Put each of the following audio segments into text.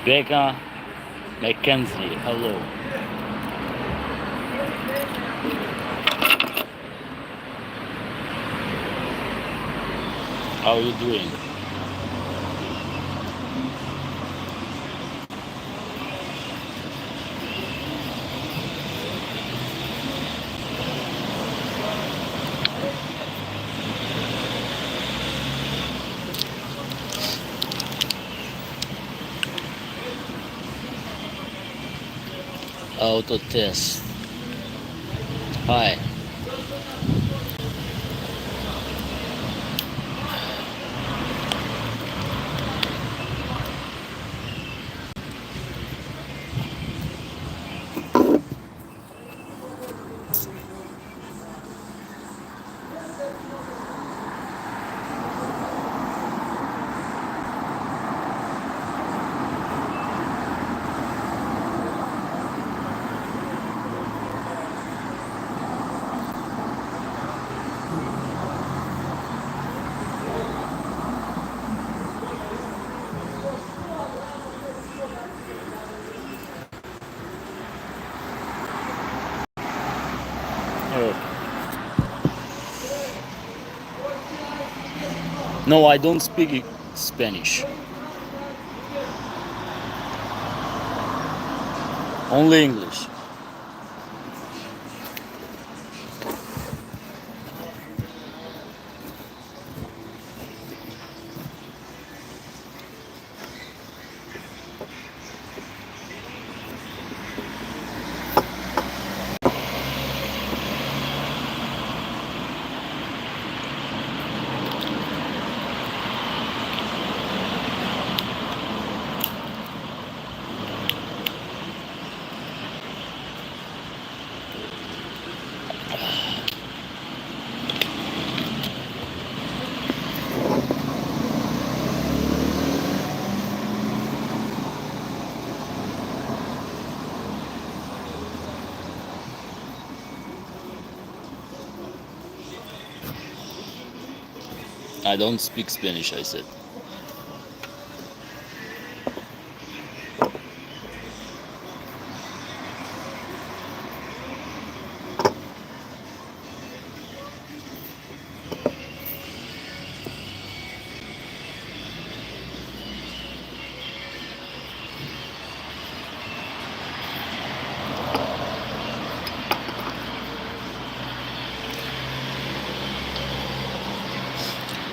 Becca Mackenzie, hello. How are you doing? Auto test. Hi. No, I don't speak Spanish. Only English. I don't speak Spanish, I said.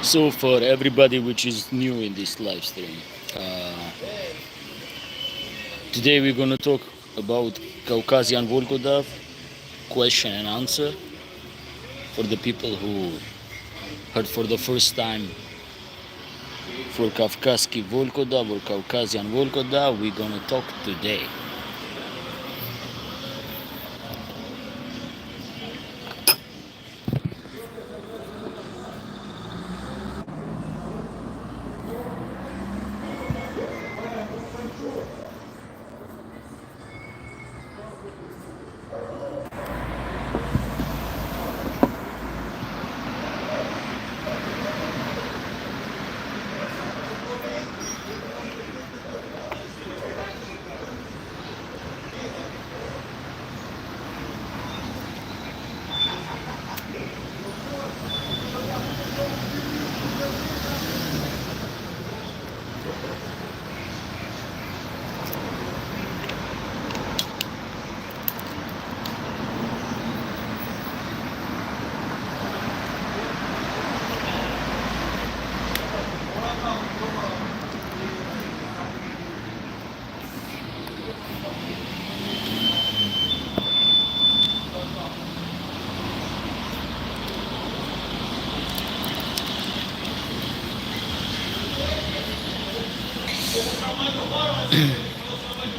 So for everybody which is new in this live stream, today we're gonna talk about Caucasian Volkodav, question and answer. For the people who heard for the first time for Kavkaski Vulkodav or Caucasian Volkodav, we're gonna talk today.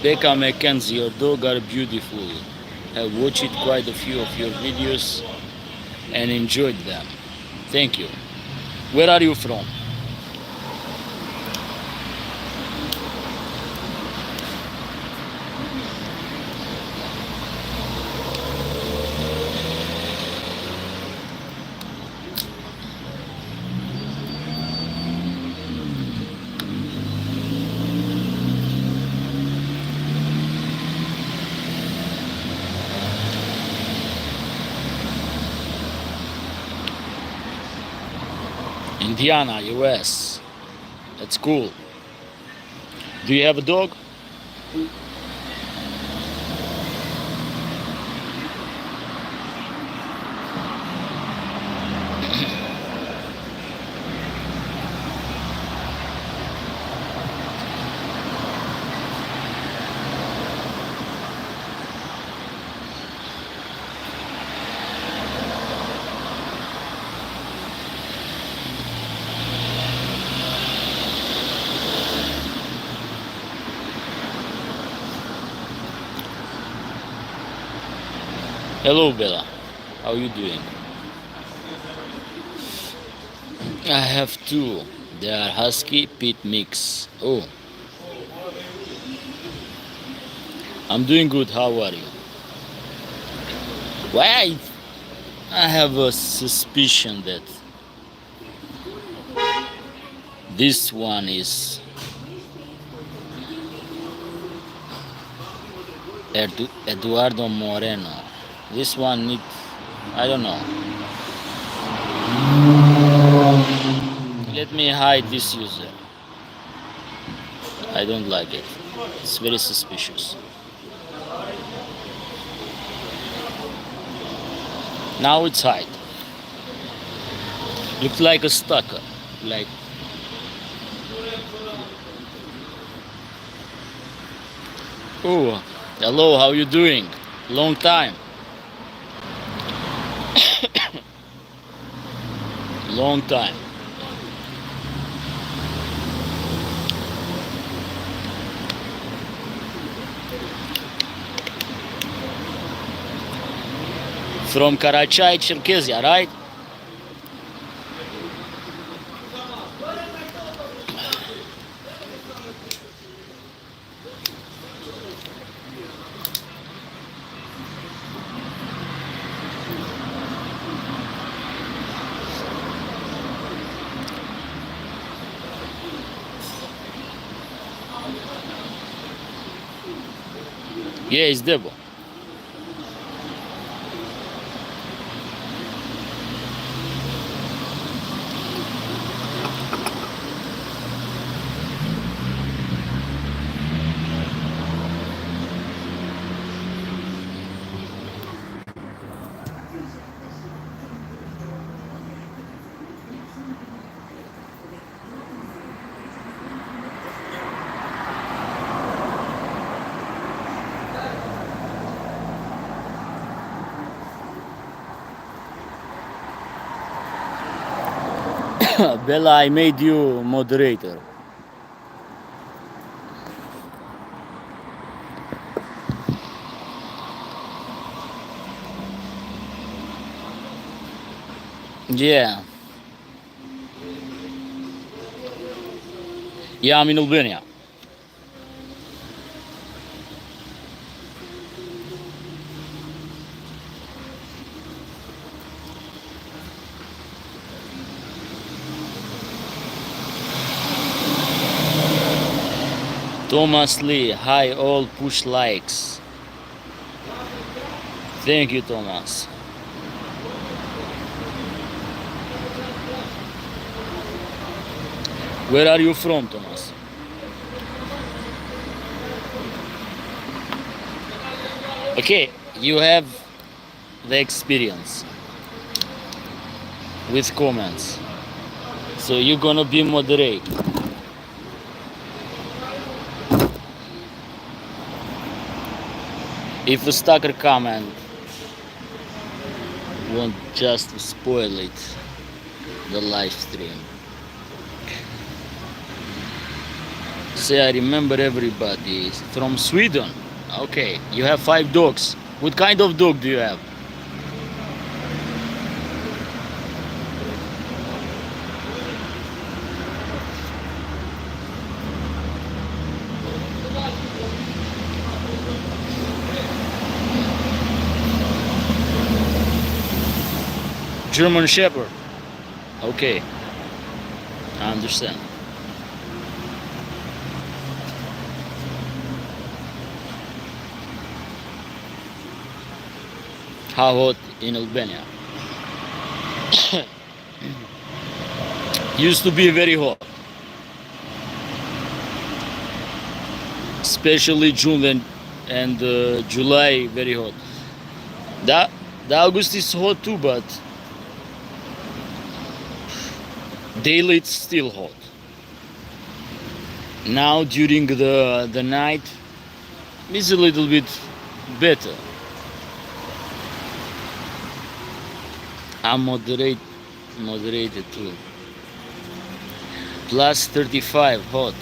Becca Mackenzie, your dog are beautiful. I've watched quite a few of your videos and enjoyed them. Thank you. Where are you from? Indiana, US. That's cool. Do you have a dog? Hello, Bella. How are you doing? I have two. They are Husky Pit Mix. Oh, I'm doing good. How are you? Why? I have a suspicion that this one is Eduardo Moreno. This one needs, I don't know. Let me hide this user. I don't like it. It's very suspicious. Now it's hide. Looks like a stalker. Like, oh, hello, how you doing? Long time. Long time. From Karachay, Cherkezia, right? Yeah, it's Debo. Bella, I made you moderator. Yeah. Yeah, I'm in Albania. Thomas Lee, hi all, push likes. Thank you, Thomas. Where are you from, Thomas? Okay, you have the experience with comments, so you're gonna be moderate. If a stalker comment want just to spoil it, the live stream. Say I remember everybody from Sweden. Okay, you have 5 dogs. What kind of dog do you have? German Shepherd. Okay, I understand. How hot in Albania? Used to be very hot, especially June and July, very hot. The August is hot too, but daily it's still hot. Now during the night it's a little bit better. I'm moderated too. Plus 35 hot.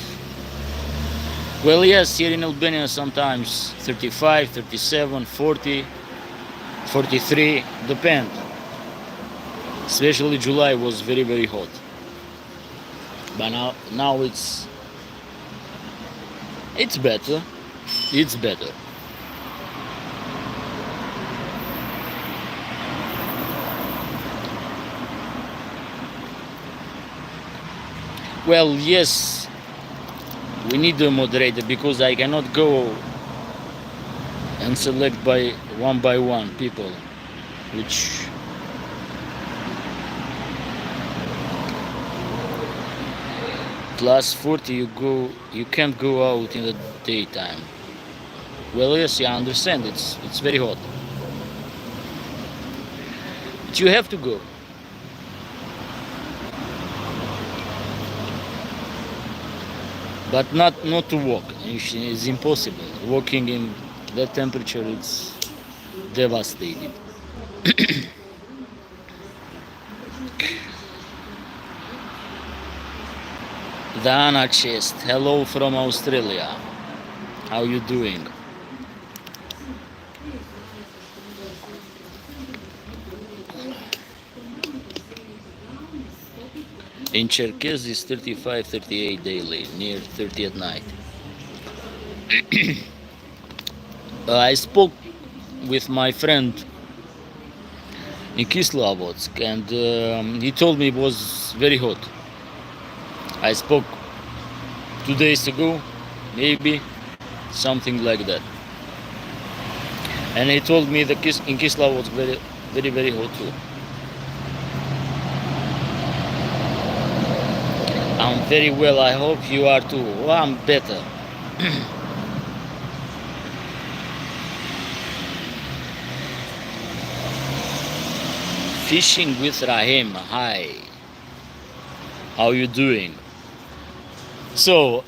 Well, yes, here in Albania sometimes 35, 37, 40, 43, depend. Especially July was very, very hot. But now it's better. It's better. Well, yes, we need a moderator because I cannot go and select by one people, which plus 40 you can't go out in the daytime. Well, yes, I understand, it's very hot, but you have to go. But not to walk. It's impossible. Walking in that temperature, it's devastating. Dana Chest, hello from Australia. How you doing? In Cherkess is 35, 38 daily, near 30 at night. I spoke with my friend in Kislovodsk and he told me it was very hot. I spoke 2 days ago, maybe, something like that. And he told me the in Kislovodsk very, very, very hot too. I'm very well, I hope you are too. Oh, I'm better. Fishing with Rahim, hi. How you doing? So,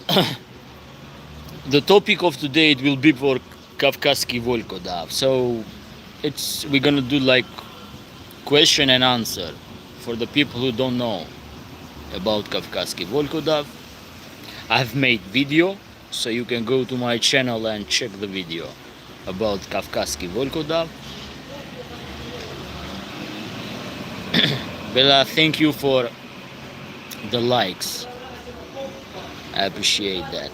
the topic of today, it will be for Kavkaski Vulkodav. So, we're gonna do like question and answer for the people who don't know about Kavkaski Vulkodav. I've made video, so you can go to my channel and check the video about Kavkaski Vulkodav. Bella, thank you for the likes. I appreciate that.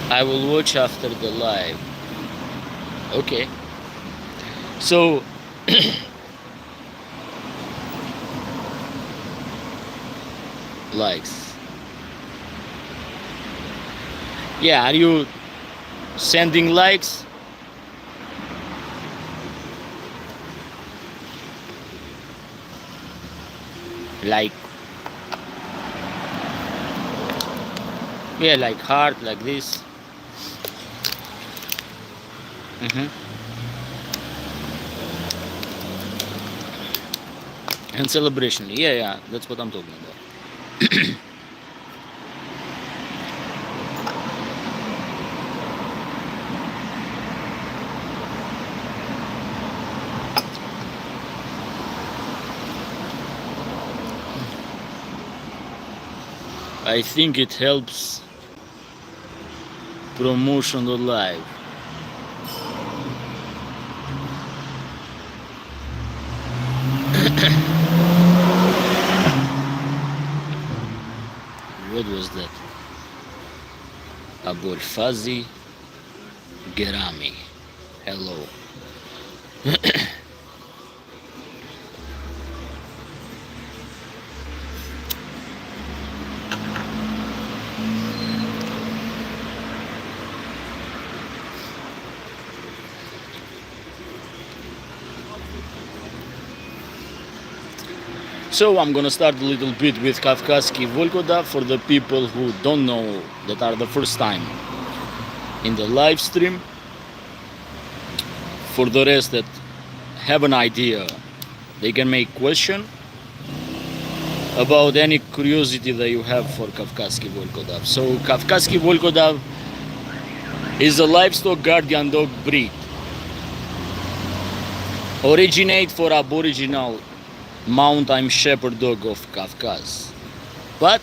I will watch after the live. Okay. So likes. Yeah, are you sending likes? Like, yeah, like heart, like this. And celebration, yeah, that's what I'm talking about. I think it helps promotion the live. What was that? Abul Fazi Gerami. Hello. So I'm gonna start a little bit with Kavkaski Vulkodav for the people who don't know, that are the first time in the live stream. For the rest that have an idea, they can make question about any curiosity that you have for Kavkaski Volkodav. So Kavkaski Volkodav is a livestock guardian dog breed. Originate for Aboriginal mountain shepherd dog of Kavkaz. But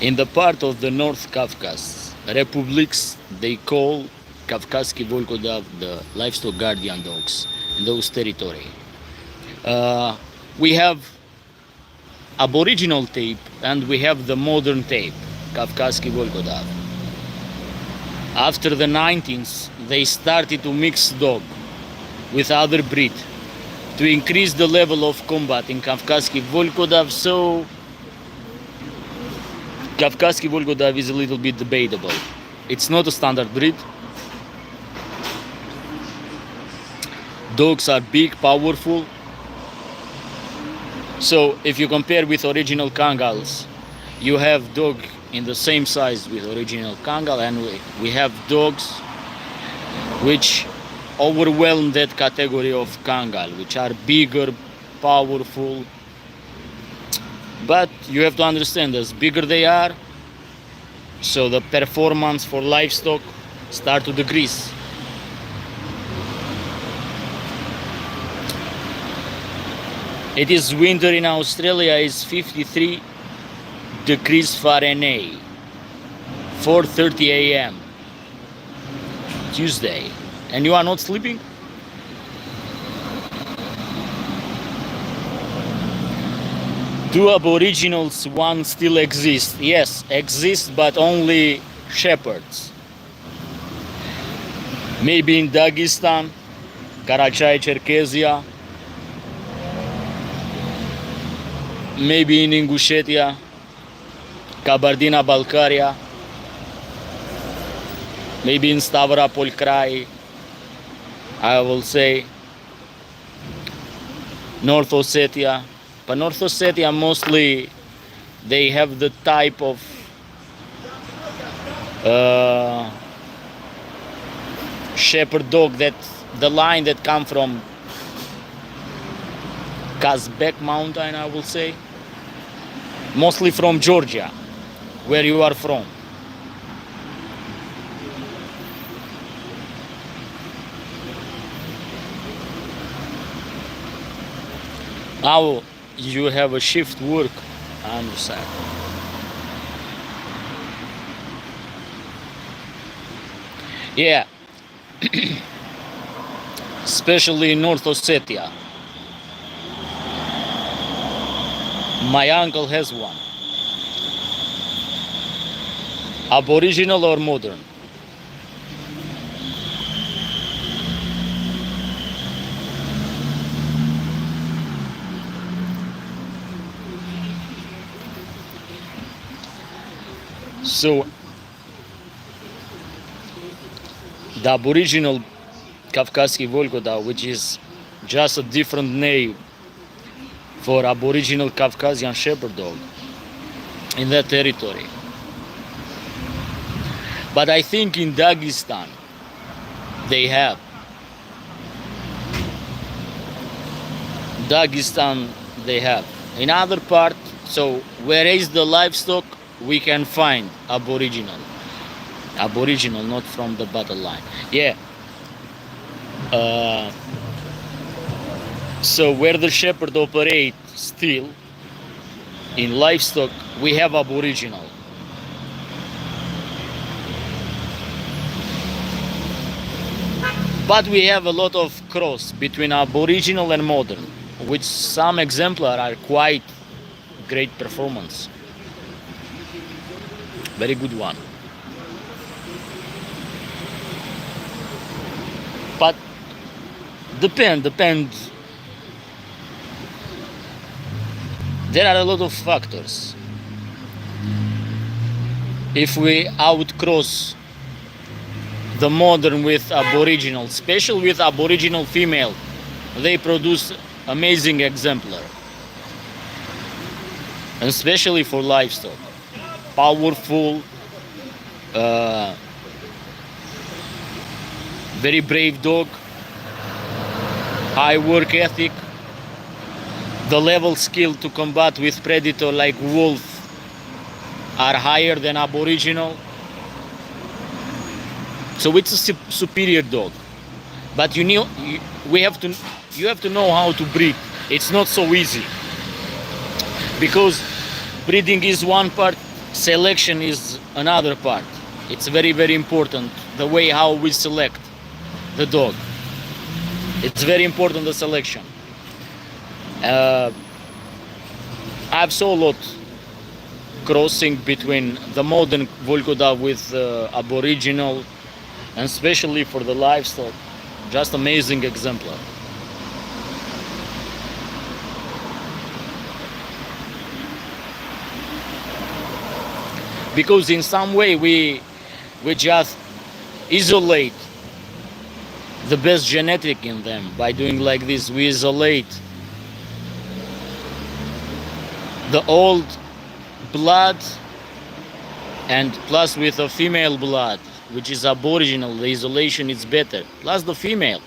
in the part of the North Kavkaz republics, they call Kavkaski Volkodav the livestock guardian dogs in those territory. We have Aboriginal tape and we have the modern tape, Kavkaski Volkodav. After the 19th, they started to mix dog with other breed to increase the level of combat in Kavkaski Volkodav. So Kavkaski Volkodav is a little bit debatable. It's not a standard breed. Dogs are big, powerful. So if you compare with original Kangals, you have dog in the same size with original Kangal, and we have dogs which overwhelm that category of Kangal, which are bigger, powerful. But you have to understand, as bigger they are, so the performance for livestock start to decrease. It is winter in Australia, is 53 degrees Fahrenheit, 4:30 a.m. Tuesday, and you are not sleeping? Do Aboriginals one still exist? Yes, exist, but only shepherds. Maybe in Dagestan, Karachay-Cherkessia, maybe in Ingushetia, Kabardina-Balkaria, maybe in Stavropol Krai, I will say, North Ossetia. But North Ossetia mostly they have the type of shepherd dog, that the line that come from Kazbek mountain, I will say, mostly from Georgia, where you are from. Now you have a shift work, I understand. Yeah, especially in North Ossetia. My uncle has one. Aboriginal or modern? So the Aboriginal Kavkaski Vulkodav, which is just a different name for Aboriginal Caucasian shepherd dog in that territory. But I think in Dagestan they have. In other part, so where is the livestock, we can find Aboriginal, not from the battle line. Yeah. So where the shepherd operate still in livestock, we have Aboriginal. But we have a lot of cross between Aboriginal and modern, which some exemplar are quite great performance. Very good one. But depends. There are a lot of factors. If we outcross the modern with Aboriginal, especially with Aboriginal female, they produce amazing exemplar, and especially for livestock. Powerful, uh, very brave dog, high work ethic, the level skill to combat with predator like wolf are higher than aboriginal. So it's a superior dog. But you have to know how to breed. It's not so easy, because breeding is one part, selection is another part. It's very, very important, the way how we select the dog. It's very important, the selection. I've saw a lot crossing between the modern Volkodav with aboriginal, and especially for the livestock. Just amazing exemplar. Because in some way we just isolate the best genetic in them by doing like this. We isolate the old blood, and plus with a female blood, which is aboriginal, the isolation is better. Plus the female.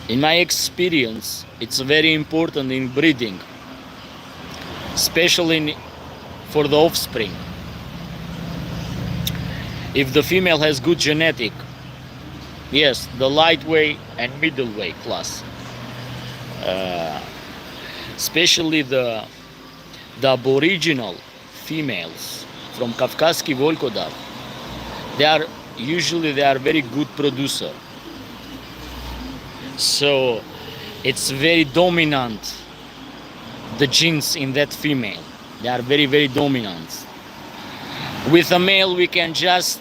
In my experience, it's very important in breeding, especially for the offspring. If the female has good genetic, yes, the lightweight and middleweight class, especially the aboriginal females from Kavkaski Vulkodav, they are very good producer. So it's very dominant, the genes in that female. They are very, very dominant. With a male we can just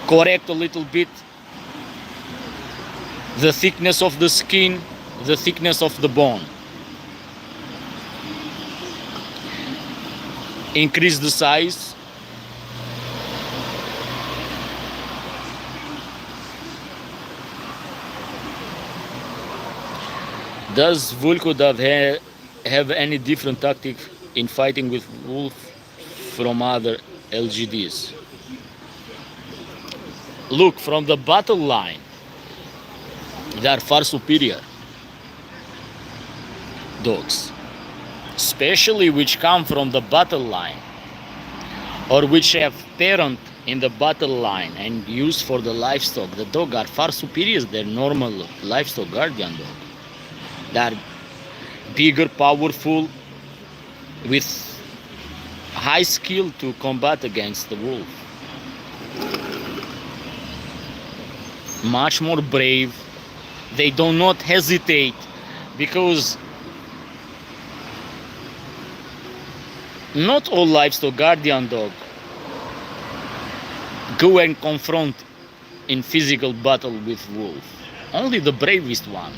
correct a little bit the thickness of the skin, the thickness of the bone. Increase the size. Does Volkodav have any different tactic in fighting with wolf from other LGDs? Look, from the battle line, they are far superior dogs, especially which come from the battle line or which have parent in the battle line and used for the livestock. The dog are far superior than normal livestock guardian dog. They are bigger, powerful, with high skill to combat against the wolf. Much more brave. They do not hesitate, because not all livestock guardian dog go and confront in physical battle with wolf. Only the bravest one.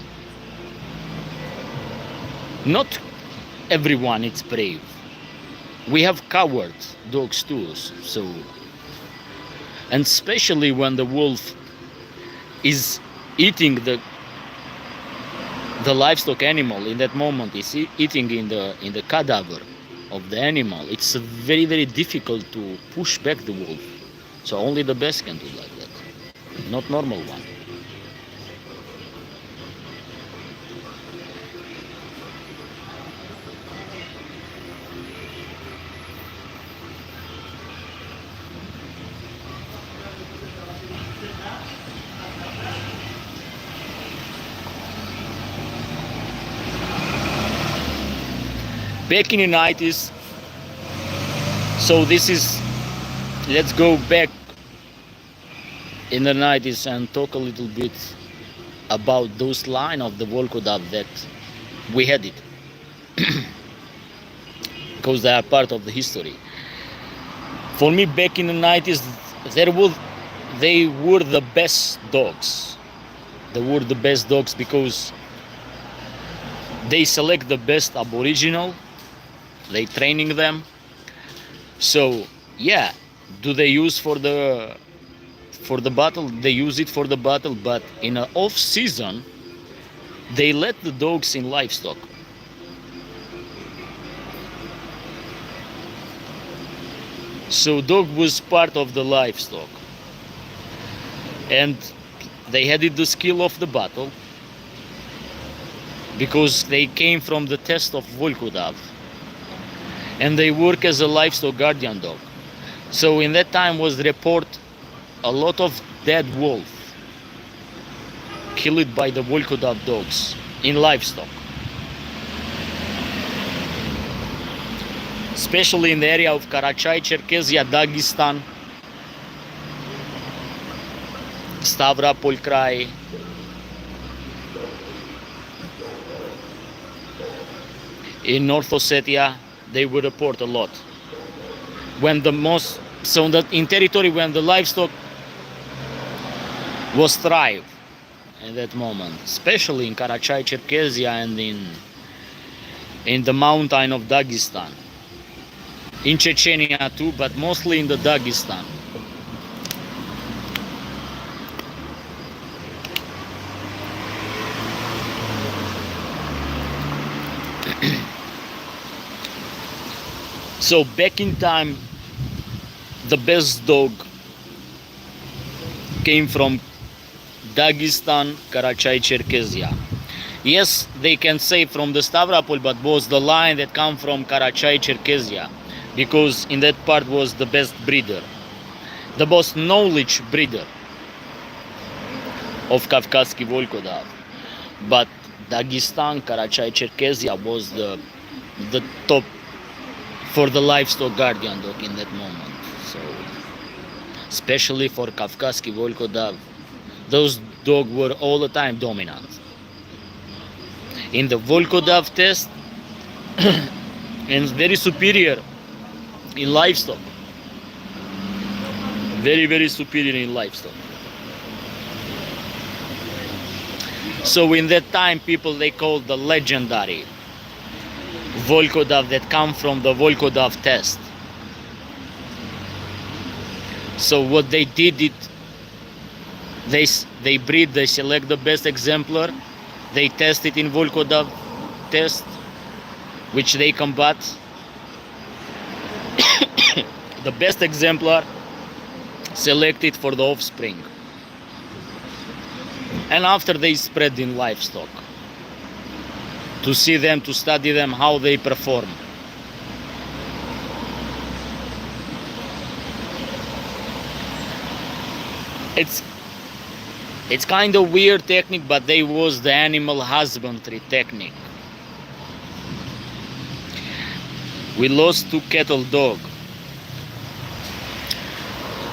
Not everyone is brave. We have coward dogs too. So, and especially when the wolf is eating the livestock animal, in that moment is eating in the cadaver of the animal, it's very, very difficult to push back the wolf. So only the best can do like that, not normal one. Back in the 90s, so this is, let's go back in the 90s and talk a little bit about those line of the Volkodav that we had it, because they are part of the history. For me, back in the 90s, they were the best dogs. They were the best dogs because they select the best aboriginal. They training them. So yeah, do they use for the battle? They use it for the battle, but in an off season They let the dogs in livestock. So dog was part of the livestock. And they had the skill of the battle because they came from the test of Volkodav. And they work as a livestock guardian dog. So in that time was report a lot of dead wolf killed by the Volkodav dogs in livestock. Especially in the area of Karachay, Cherkezia, Dagestan, Stavropol Krai, in North Ossetia, they would report a lot. When the most, so that in territory when the livestock was thrive at that moment, especially in Karachay, Cherkezia, and in the mountain of Dagestan, in Chechnya too, but mostly in the Dagestan. So back in time, the best dog came from Dagestan, Karachay, Cherkezia. Yes, they can say from the Stavropol, but was the line that come from Karachay, Cherkezia, because in that part was the best breeder, the most knowledge breeder of Kavkaski Vulkodav. But Dagestan, Karachay, Cherkezia was the top for the livestock guardian dog in that moment. So especially for Kavkaski Volkodav, those dogs were all the time dominant. In the Volkodav test, and very superior in livestock. Very, very superior in livestock. So in that time, people they called the legendary Volkodav that come from the Volkodav test. So what they did they breed, they select the best exemplar, they test it in Volkodav test, which they combat. The best exemplar selected for the offspring, and after they spread in livestock to see them, to study them, how they perform. It's kind of weird technique, but they was the animal husbandry technique. We lost 2 cattle dog.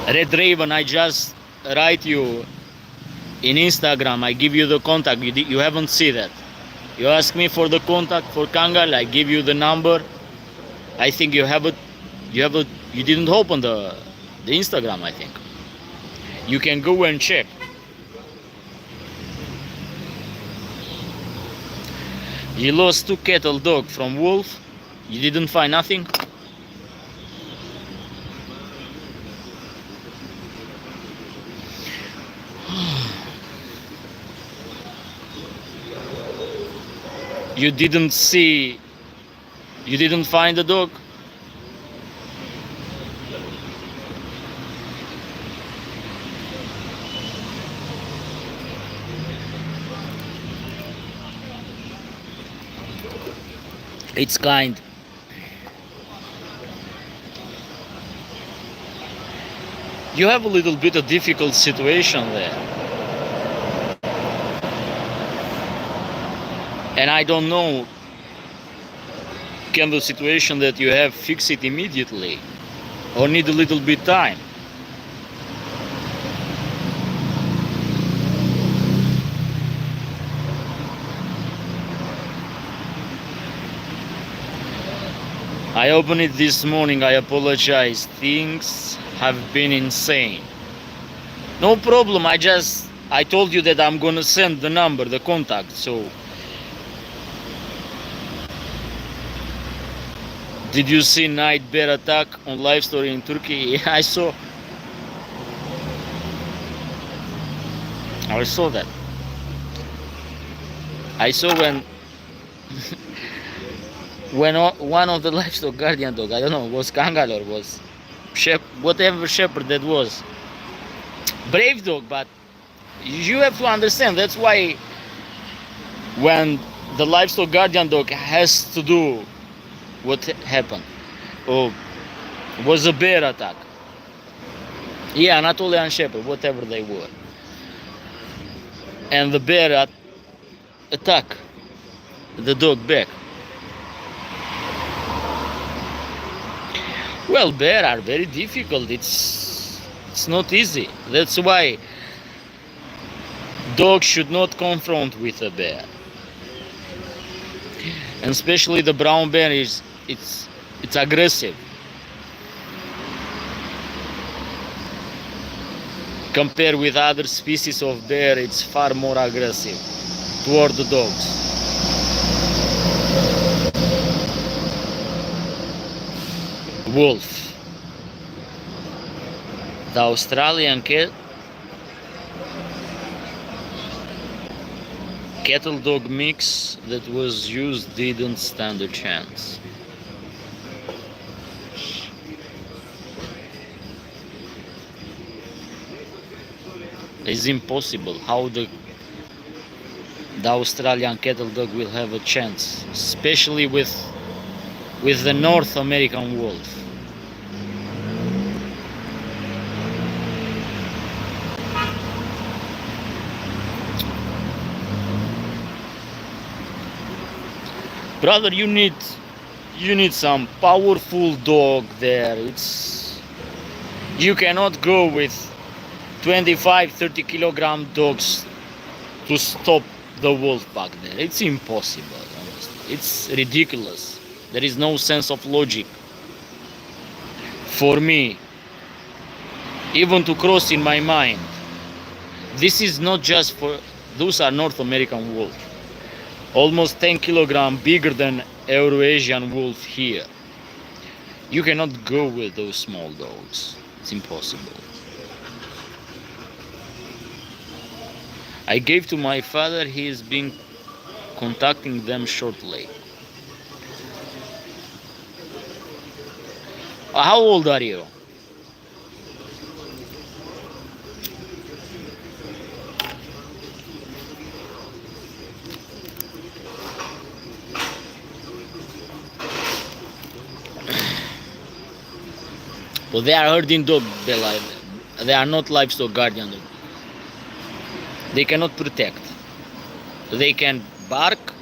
Red Raven, I just write you in Instagram, I give you the contact, you haven't seen that. You ask me for the contact for Kangal, I give you the number. I think you didn't open the Instagram, I think. You can go and check. You lost 2 cattle dog from wolf, you didn't find nothing. You didn't find the dog? It's kind. You have a little bit of difficult situation there. And I don't know, can the situation that you have fix it immediately or need a little bit time? I opened it this morning, I apologize, things have been insane. No problem, I told you that I'm gonna send the number, the contact, so. Did you see night bear attack on live story in Turkey? I saw that. I saw when one of the livestock guardian dog, I don't know, was Kangal or was whatever shepherd that was, brave dog, but you have to understand that's why when the livestock guardian dog has to do what happened, or was a bear attack, yeah, Anatolian shepherd, whatever they were, and the bear attack the dog back. Well, bears are very difficult. It's not easy. That's why dogs should not confront with a bear, and especially the brown bear it's aggressive compared with other species of bear. It's far more aggressive toward the dogs. Wolf, the Australian cattle dog mix that was used didn't stand a chance. It's impossible how the Australian cattle dog will have a chance, especially with the North American wolf. Brother, you need some powerful dog there. You cannot go with 25-30 kilogram dogs to stop the wolf pack there. It's impossible, honestly. It's ridiculous. There is no sense of logic for me even to cross in my mind. This is not just for those are North American wolves, almost 10 kilogram bigger than Eurasian wolf here. You cannot go with those small dogs. It's impossible. I gave to my father. He has been contacting them shortly. How old are you? Well, they are herding dog, Bella. They are not livestock guardian dog. They cannot protect. They can bark,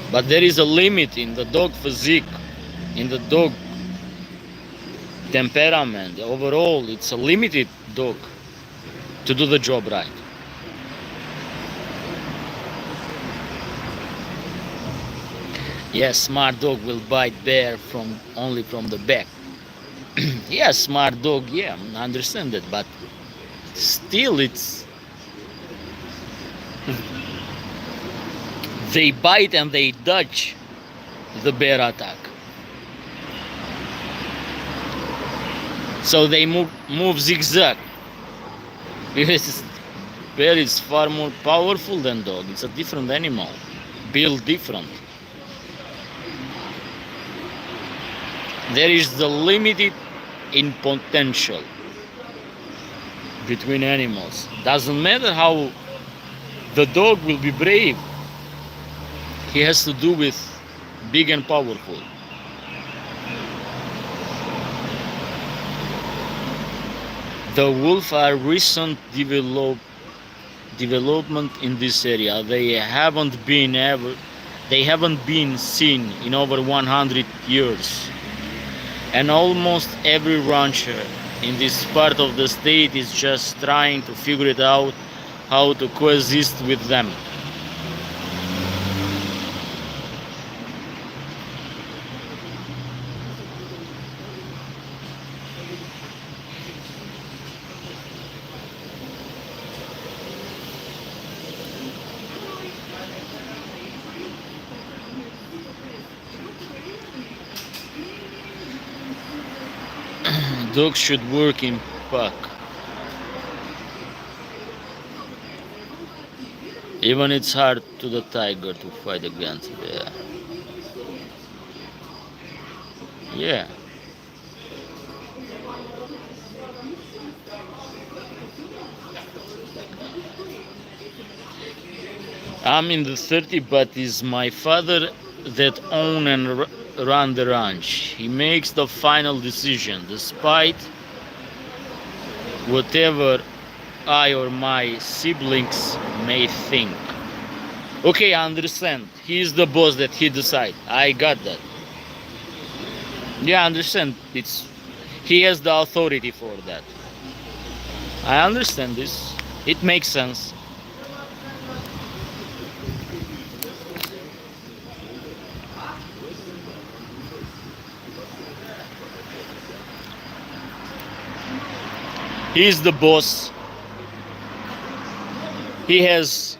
but there is a limit in the dog physique, in the dog temperament. Overall, it's a limited dog to do the job right. Yes, smart dog will bite bear only from the back. Yeah, smart dog, yeah, I understand that, but still they bite and they dodge the bear attack. So they move zigzag. Because bear is far more powerful than dog. It's a different animal, built different. There is the limited in potential between animals. Doesn't matter how the dog will be brave. He has to do with big and powerful. The wolf are recent development in this area. They haven't been seen in over 100 years. And almost every rancher in this part of the state is just trying to figure it out how to coexist with them. Dogs should work in pack. Even it's hard to the tiger to fight against it. Yeah. Yeah. I'm in the 30, but it's my father that own and run the ranch. He makes the final decision, despite whatever I or my siblings may think. Okay, I understand. He is the boss that he decide. I got that. Yeah, I understand. He has the authority for that. I understand this. It makes sense. He is the boss. He has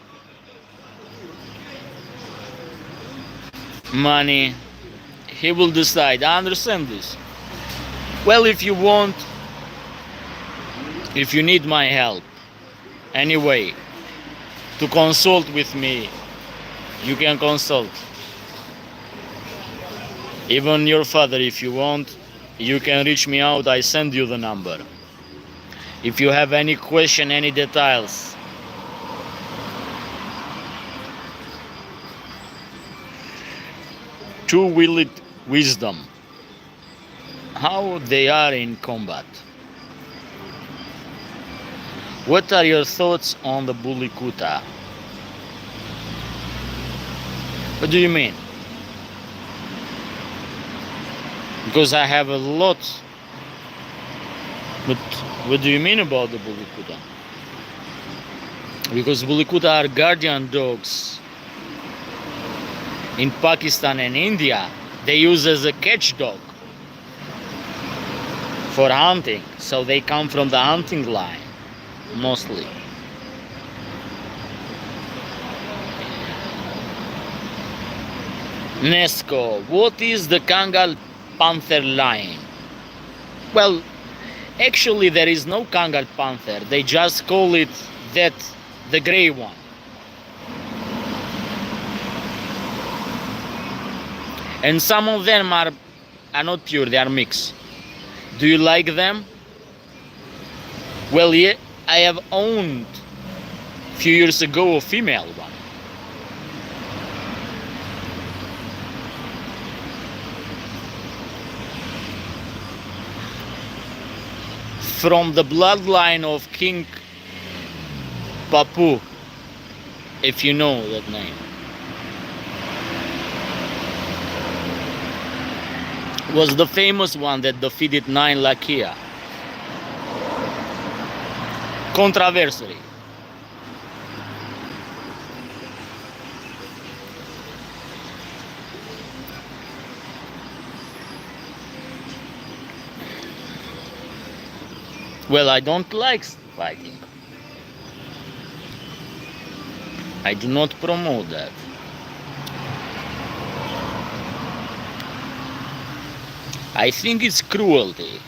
money. He will decide. I understand this. Well, if you want, if you need my help, anyway, to consult with me, you can consult. Even your father, if you want, you can reach me out. I send you the number. If you have any question, any details. Two-wheeled wisdom. How they are in combat. What are your thoughts on the bully Coota? What do you mean? Because I have a lot. But what do you mean about the bully Coota? Because bully Coota are guardian dogs. In Pakistan and India, they use as a catch dog for hunting. So they come from the hunting line, mostly. Nesco, what is the Kangal Panther line? Well, actually there is no Kangal Panther. They just call it that, the gray one. And some of them are not pure, they are mixed. Do you like them? Well, yeah, I have owned a few years ago a female one. From the bloodline of King Papu, if you know that name. Was the famous one that defeated 9 Lakia. Controversy. Well, I don't like fighting. I do not promote that. I think it's cruelty.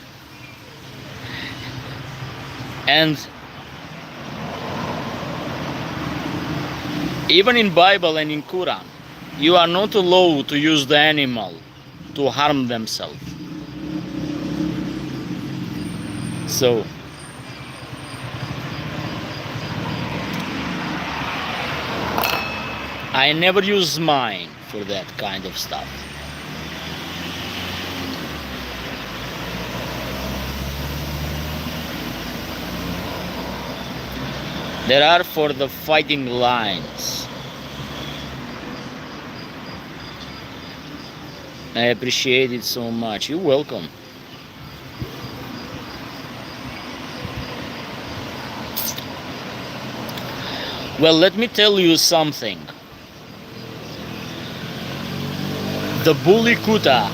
And even in Bible and in Quran, you are not allowed to use the animal to harm themselves. So I never use mine for that kind of stuff. There are for the fighting lines. I appreciate it so much. You're welcome. Well, let me tell you something. The bully Coota,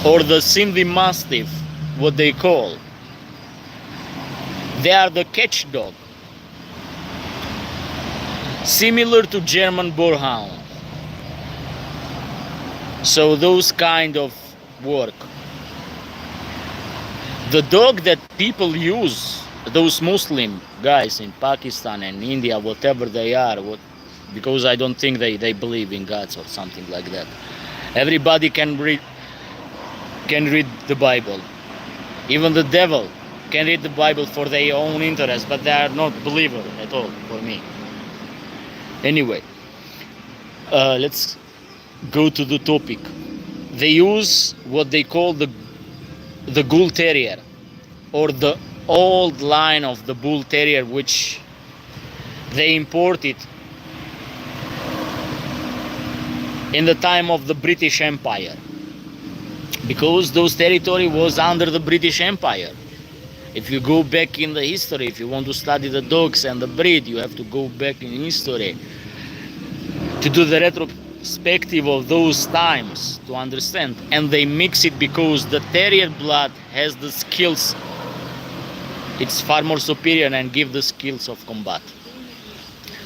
or the Sindhi Mastiff, what they call, they are the catch dog, similar to German Boarhound. So those kind of work. The dog that people use those Muslim guys in Pakistan and India, whatever they are, because I don't think they believe in gods or something like that. Everybody can read the Bible. Even the devil can read the Bible for their own interest, but they are not believers at all for me. Anyway, let's go to the topic. They use what they call the Bull Terrier, or the old line of the Bull Terrier, which they imported in the time of the British Empire, because those territory was under the British Empire. If you go back in the history, if you want to study the dogs and the breed, you have to go back in history to do the retrospective of those times to understand. And they mix it because the terrier blood has the skills. It's far more superior and give the skills of combat.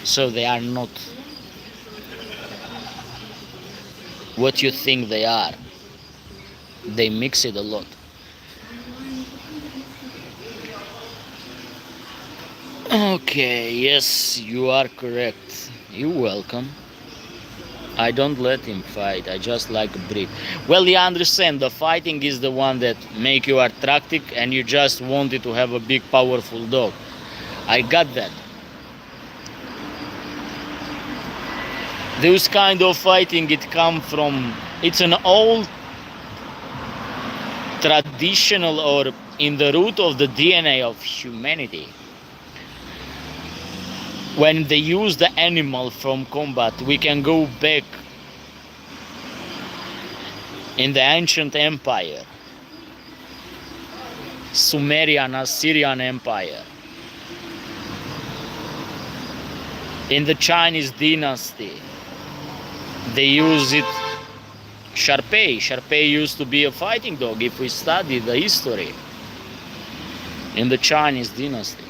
So they are not what you think they are. They mix it a lot. Okay, yes, you are correct. You're welcome. I don't let him fight. I just like a breed. Well, you understand, the fighting is the one that make you attractive, and you just wanted to have a big, powerful dog. I got that. This kind of fighting, it come from, it's an old traditional, or in the root of the DNA of humanity. When they use the animal from combat, we can go back in the ancient empire, Sumerian, Assyrian Empire, in the Chinese dynasty. They use it. Sharpei used to be a fighting dog, if we study the history, in the Chinese dynasty,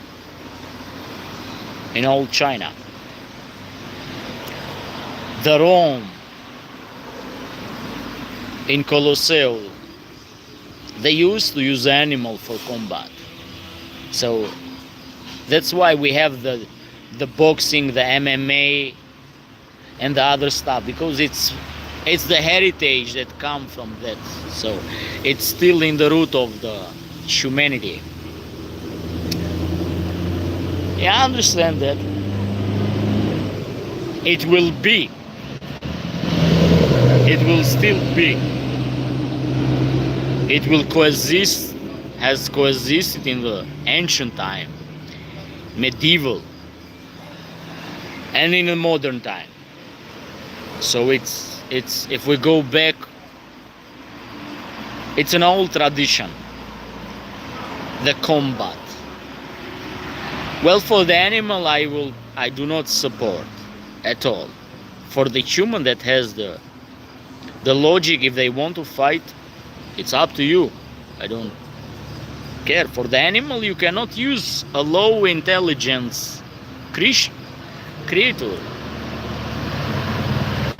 in old China. The Rome, in Colosseum, they used to use animal for combat. So that's why we have the boxing, the MMA, and the other stuff, because it's the heritage that comes from that. So it's still in the root of the humanity. Yeah, I understand that. It will be. It will still be. It will coexist, has coexisted in the ancient time, medieval, and in the modern time. So it's if we go back, it's an old tradition, the combat. Well, for the animal, I do not support at all. For the human that has the logic, if they want to fight, it's up to you. I don't care. For the animal, you cannot use a low intelligence creature,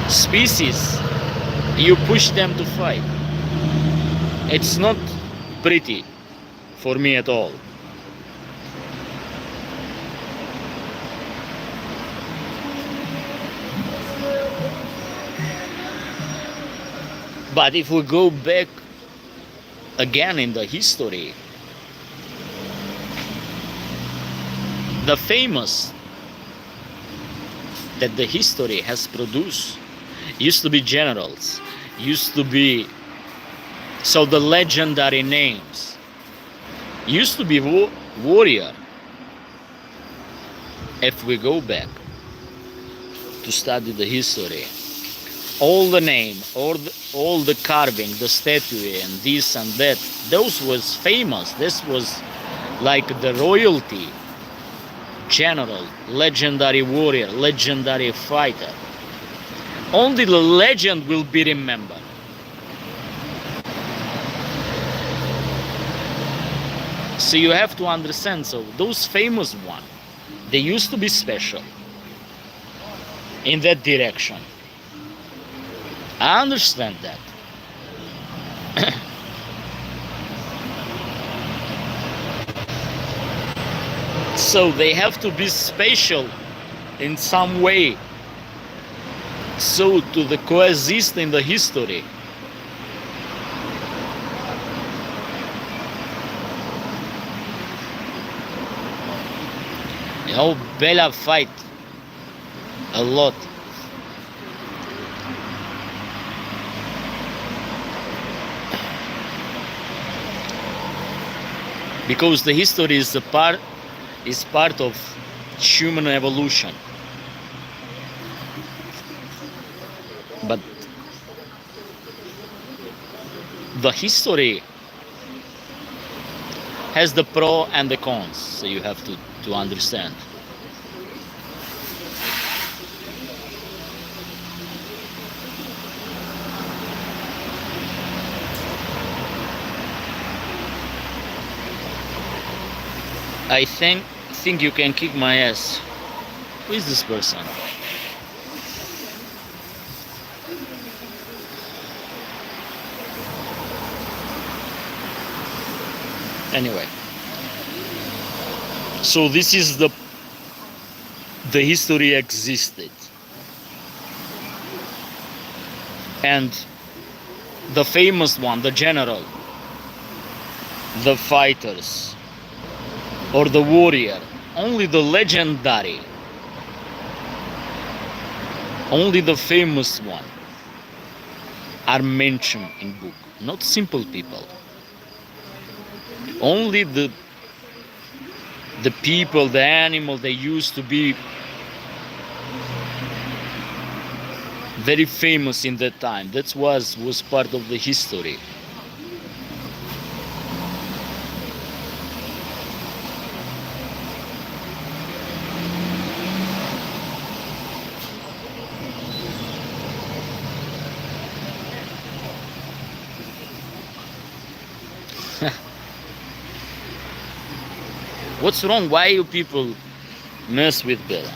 species. You push them to fight. It's not pretty for me at all. But if we go back again in the history, the famous that the history has produced used to be generals, used to be, so the legendary names used to be warrior. If we go back to study the history, all the name, all the carving, the statue and this and that, those was famous. This was like the royalty, general, legendary warrior, legendary fighter. Only the legend will be remembered. So you have to understand, so those famous ones, they used to be special in that direction. I understand that. So they have to be special in some way, so to the coexist in the history. You know, Bella fight a lot. Because the history is part of human evolution. But the history has the pro and the cons, so you have to understand. I think you can kick my ass. Who is this person? Anyway, so this is the history existed, and the famous one, the general, the fighters, or the warrior, only the legendary, only the famous one are mentioned in book, not simple people. Only the people, the animal, they used to be very famous in that time. That was part of the history. What's wrong? Why you people mess with Bella?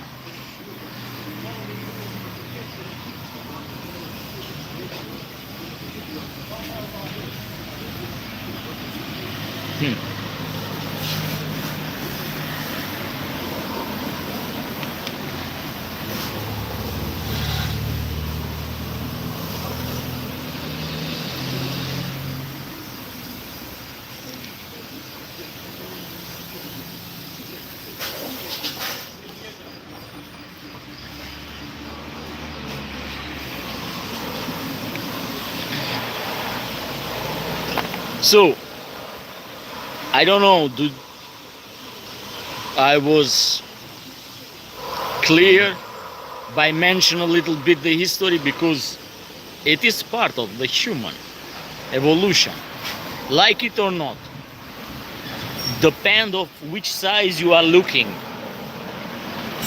So, I don't know, I was clear by mentioning a little bit the history, because it is part of the human evolution, like it or not. Depend of which side you are looking.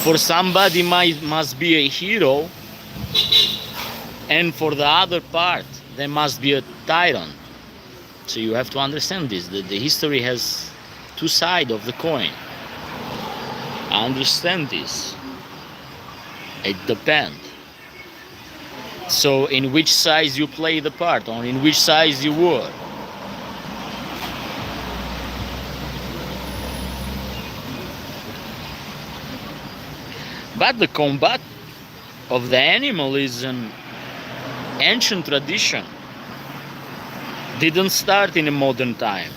For somebody must be a hero, and for the other part there must be a tyrant. So you have to understand this. The history has two sides of the coin. I understand this. It depends. So in which side you play the part, or in which side you were. But the combat of the animal is an ancient tradition. Didn't start in a modern time.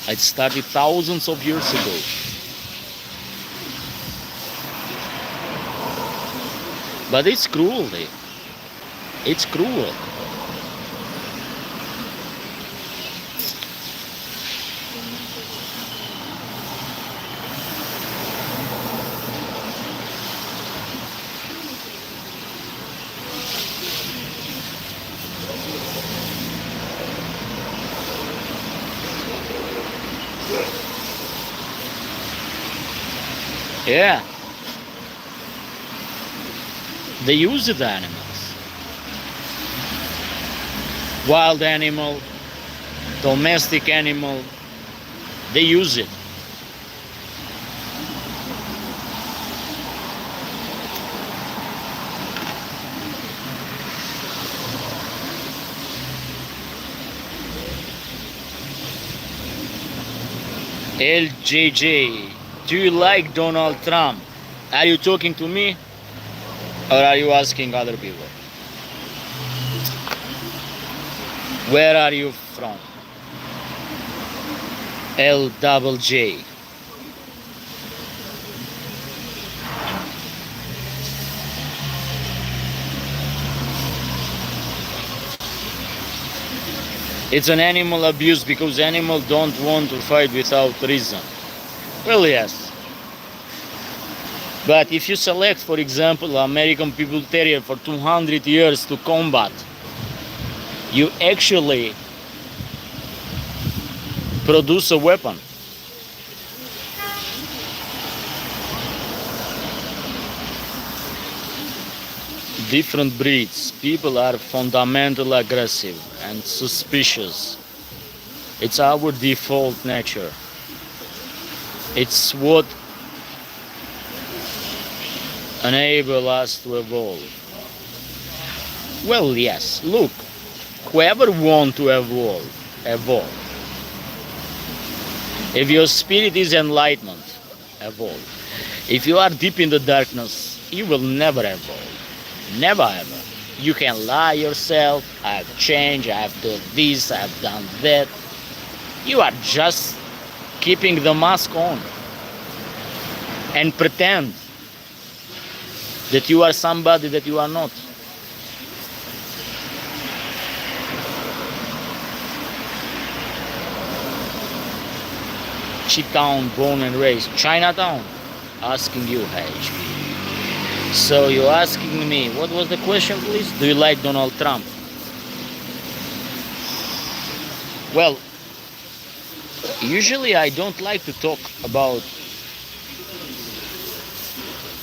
It started thousands of years ago. But it's cruelty. It's cruel. Yeah. They use the animals. Wild animal, domestic animal, they use it. LJJ, do you like Donald Trump? Are you talking to me or are you asking other people? Where are you from? LJJ. It's an animal abuse because animals don't want to fight without reason. Well, yes. But if you select, for example, American People Terrier for 200 years to combat, you actually produce a weapon. Different breeds, people are fundamentally aggressive and suspicious. It's our default nature. It's what enables us to evolve. Well, yes, look, whoever wants to evolve. If your spirit is enlightenment, evolve. If you are deep in the darkness, you will never evolve. Never ever. You can lie yourself, I've changed, I've done this, I've done that. You are just keeping the mask on and pretend that you are somebody that you are not. Chi-town, born and raised. Chinatown? Asking you, HP. So you're asking me, what was the question, please? Do you like Donald Trump? Well, usually I don't like to talk about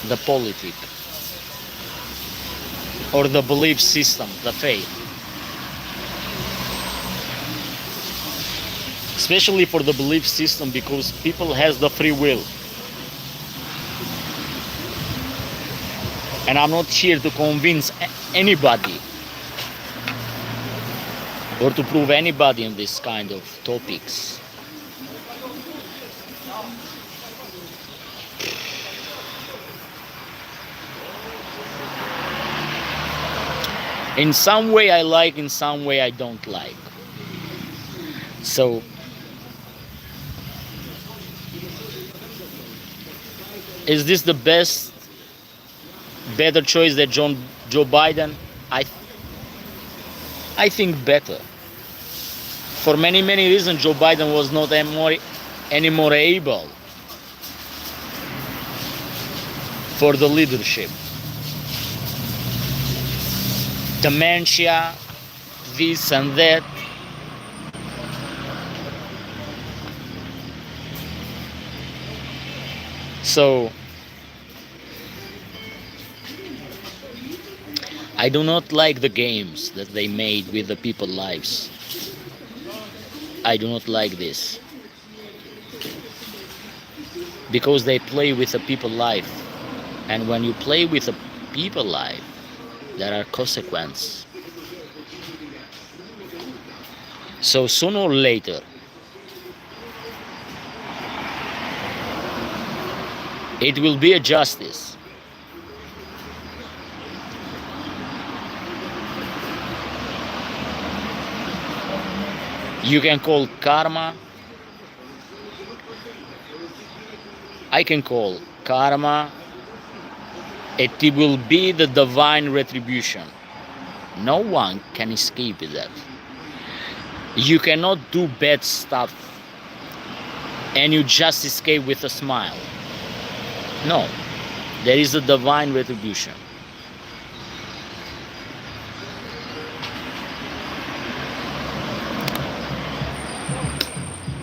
the politics or the belief system, the faith. Especially for the belief system, because people has the free will. And I'm not here to convince anybody or to prove anybody in this kind of topics. In some way I like, in some way I don't like. So is this the better choice than Joe Biden? I think better. For many reasons, Joe Biden was not anymore able for the leadership. Dementia, this and that. So I do not like the games that they made with the people's lives. I do not like this. Because they play with the people's life. And when you play with the people's life, there are consequences. So sooner or later, it will be a justice. You can call karma. I can call karma. It will be the divine retribution. No one can escape that. You cannot do bad stuff and you just escape with a smile. No, there is a divine retribution.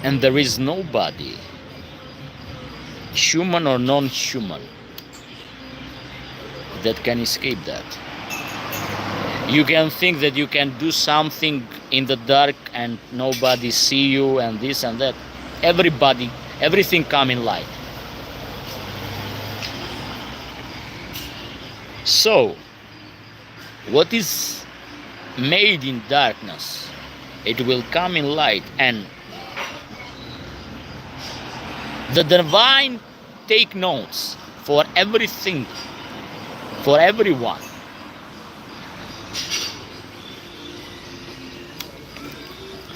And there is nobody, human or non-human, that can escape that. You can think that you can do something in the dark and nobody see you and this and that. Everything come in light. So, what is made in darkness, it will come in light, and The divine take notes for everything, for everyone.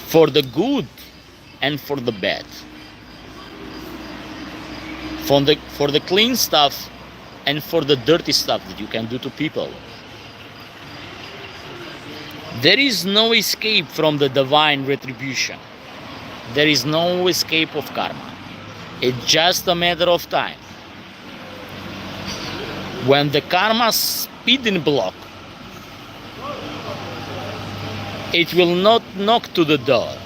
For the good and for the bad. For the clean stuff and for the dirty stuff that you can do to people. There is no escape from the divine retribution. There is no escape of karma. It's just a matter of time. When the karma speeding block, it will not knock to the door.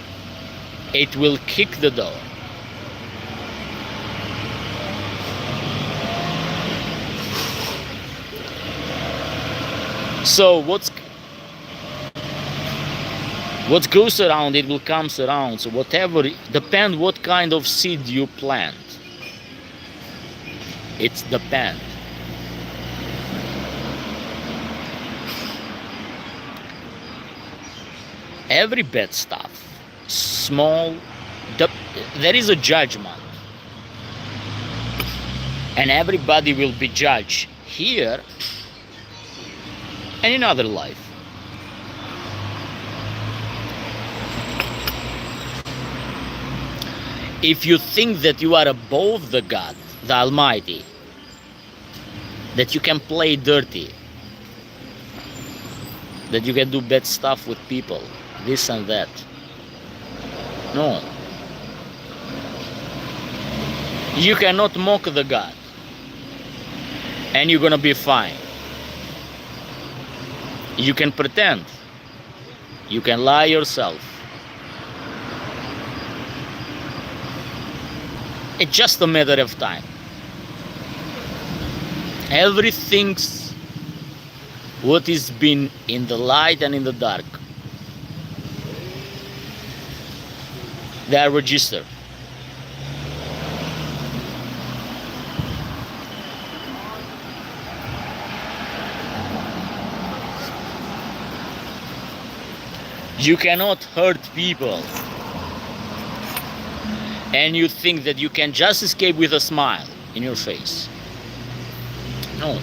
It will kick the door. So what goes around, it will come around. So whatever, depend what kind of seed you plant. It's depend. Every bad stuff, small, there is a judgment. And everybody will be judged here and in other life. If you think that you are above the God, the Almighty, that you can play dirty, that you can do bad stuff with people, this and that. No. You cannot mock the God. And you're gonna be fine. You can pretend. You can lie yourself. It's just a matter of time. Everything's what is been in the light and in the dark, they are registered. You cannot hurt people and you think that you can just escape with a smile in your face. No.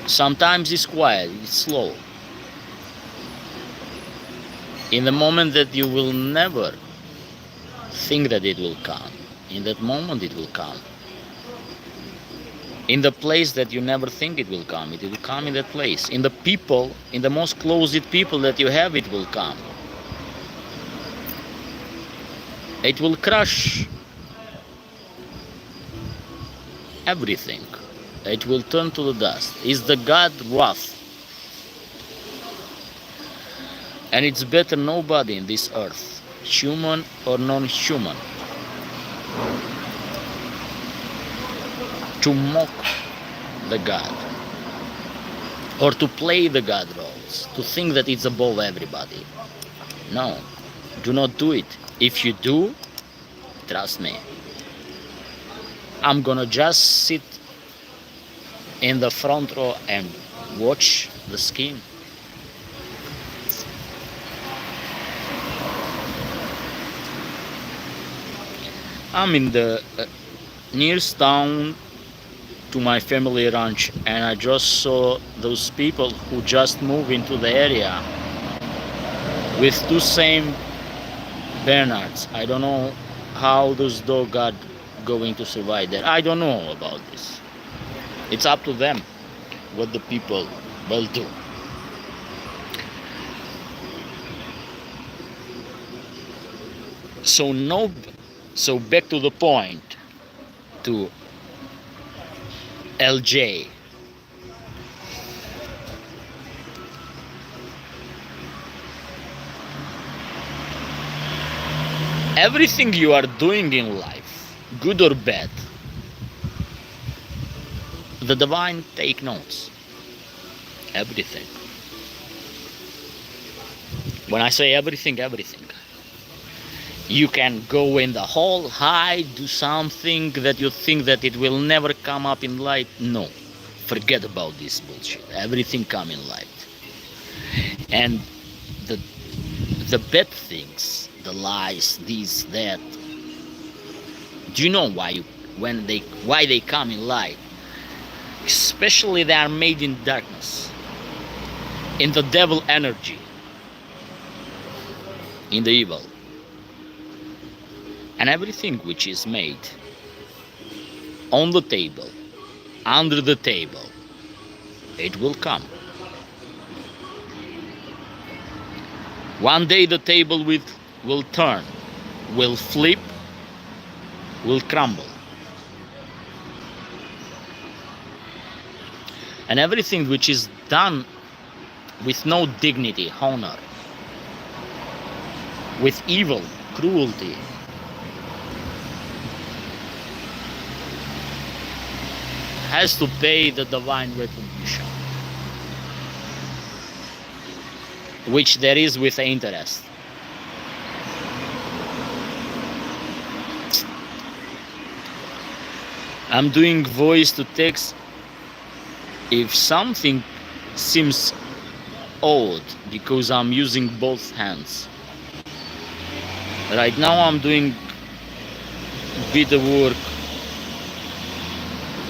Sometimes it's quiet, it's slow. In the moment that you will never think that it will come, in that moment it will come. In the place that you never think it will come in that place. In the people, in the most closest people that you have, it will come. It will crush everything. It will turn to the dust. It's the God wrath. And it's better nobody in this earth, human or non-human, to mock the God or to play the God roles, to think that it's above everybody. No, do not do it. If you do, trust me, I'm gonna just sit in the front row and watch the scheme. I'm in the nearest town to my family ranch, and I just saw those people who just moved into the area with two same Bernards. I don't know how those dogs are going to survive there. I don't know about this. It's up to them what the people will do. So back to the point, to LJ. Everything you are doing in life, good or bad, the divine take notes. Everything. When I say everything, everything. You can go in the hole, hide, do something that you think that it will never come up in light. No, forget about this bullshit. Everything come in light. And the bad things, the lies, this, that. Do you know why they come in light? Especially they are made in darkness, in the devil energy, in the evil. And everything which is made on the table, under the table, it will come. One day the table will turn, will flip, will crumble. And everything which is done with no dignity, honor, with evil, cruelty, has to pay the divine retribution, which there is with interest. I'm doing voice to text if something seems odd because I'm using both hands. Right now I'm doing video work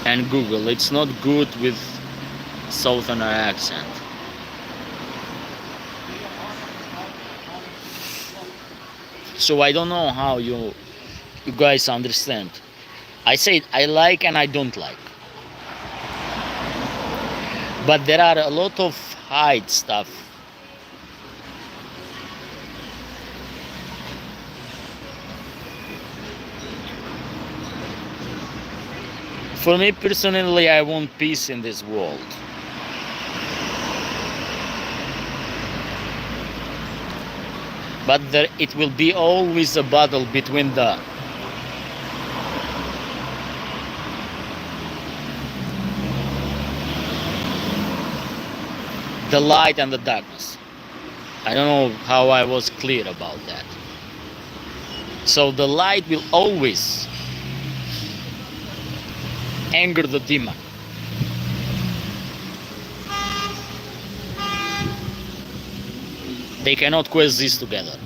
and Google. It's not good with southerner accent. So I don't know how you guys understand. I say I like and I don't like. But there are a lot of hide stuff. For me personally, I want peace in this world. But it will be always a battle between the light and the darkness. I don't know how I was clear about that. So the light will always anger the demon. They cannot coexist together.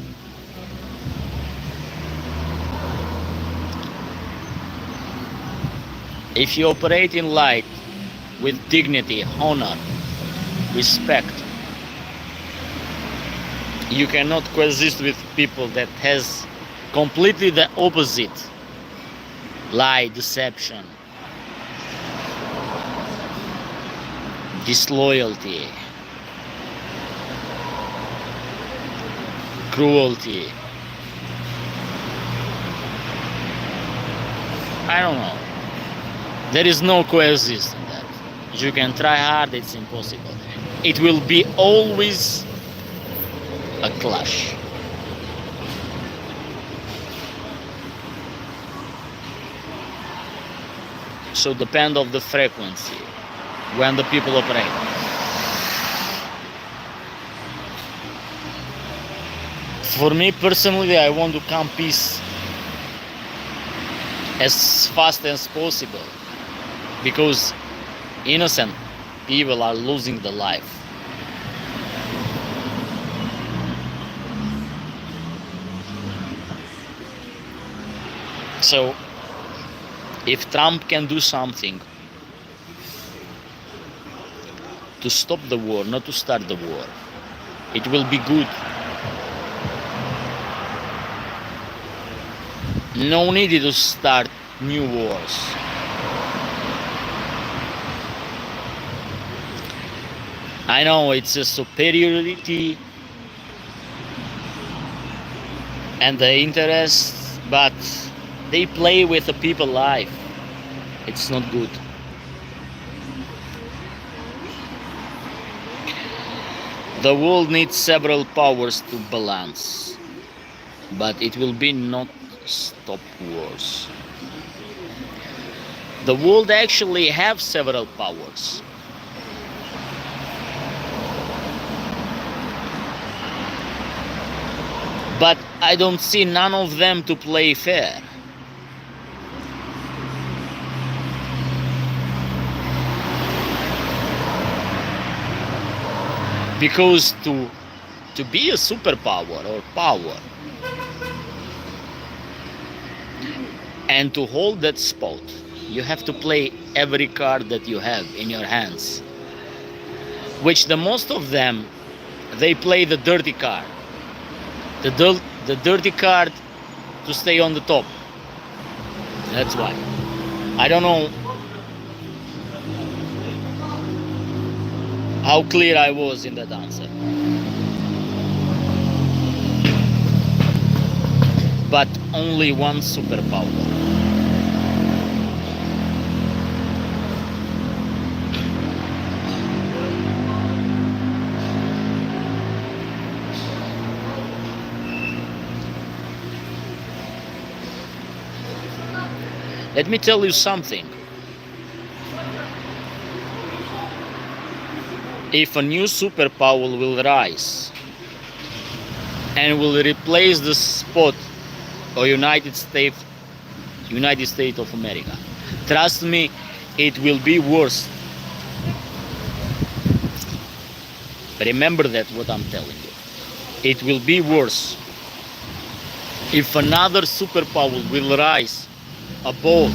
If you operate in light with dignity, honor, respect, you cannot coexist with people that has completely the opposite. Lie, deception, disloyalty, cruelty. I don't know. There is no coexistence in that. You can try hard, it's impossible. It will be always a clash. So depend of the frequency when the people operate. For me personally, I want to come peace as fast as possible, because innocent people are losing their life. So if Trump can do something to stop the war, not to start the war, it will be good. No need to start new wars. I know it's a superiority and the interest, but they play with the people's life. It's not good. The world needs several powers to balance, but it will be not stop wars. The world actually have several powers. But I don't see none of them to play fair. Because to be a superpower or power, And to hold that spot, you have to play every card that you have in your hands, which the most of them, they play the dirty card, the dirty card to stay on the top. That's why. I don't know how clear I was in that answer. But only one superpower. Let me tell you something. If a new superpower will rise and will replace the spot of United States of America, trust me, it will be worse. Remember that what I'm telling you. It will be worse. If another superpower will rise above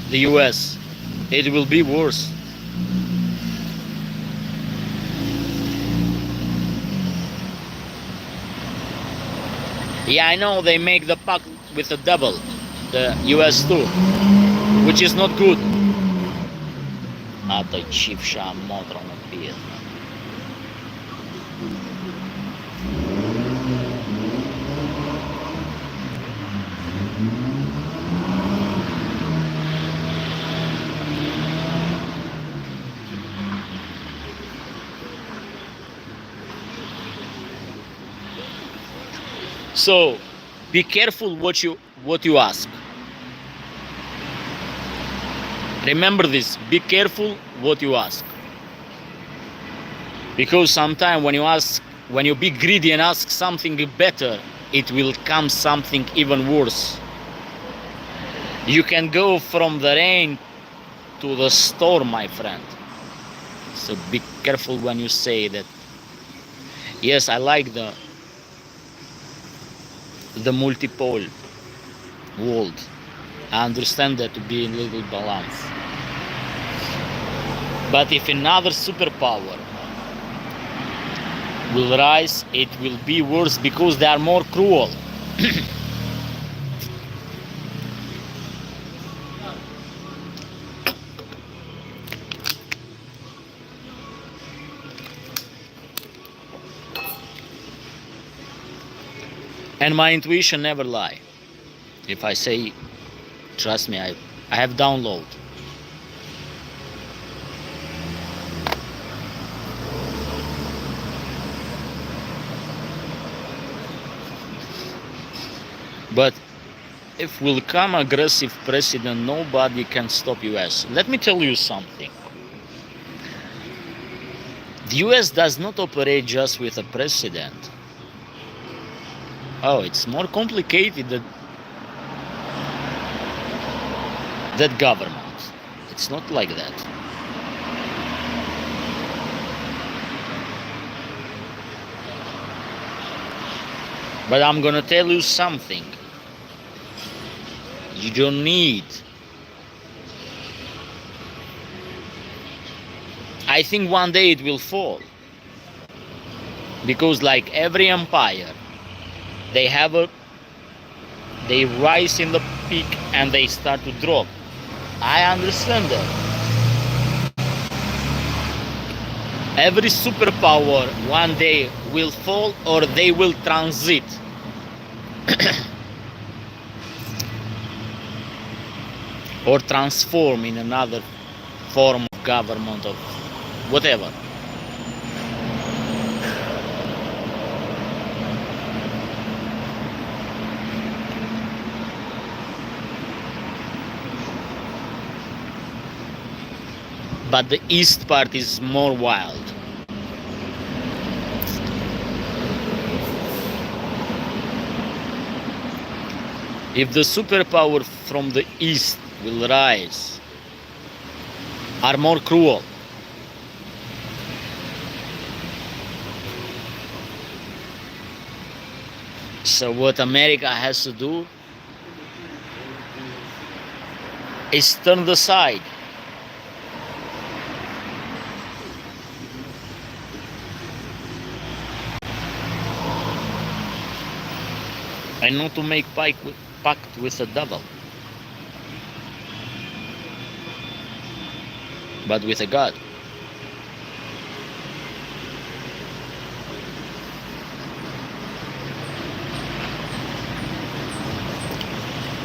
the US, it will be worse. Yeah, I know they make the pact with the devil, the US too, which is not good. A той чивша мотро на пият. So be careful what you ask. Remember this, be careful what you ask. Because sometimes when you be greedy and ask something better, it will come something even worse. You can go from the rain to the storm, my friend. So be careful when you say that. Yes, I like the multiple world. I understand that to be in little balance. But if another superpower will rise, it will be worse because they are more cruel. And my intuition never lie. If I say, trust me, I have download. But if will come aggressive president, nobody can stop US. Let me tell you something. The US does not operate just with a president. Oh, it's more complicated than that government. It's not like that. But I'm gonna tell you something. You don't need. I think one day it will fall. Because like every empire, they rise in the peak and they start to drop. I understand that. Every superpower one day will fall or they will transit. Or transform in another form of government of whatever. But the east part is more wild. If the superpower from the east will rise, are more cruel. So what America has to do is turned aside. And not to make pact with the devil, but with a God.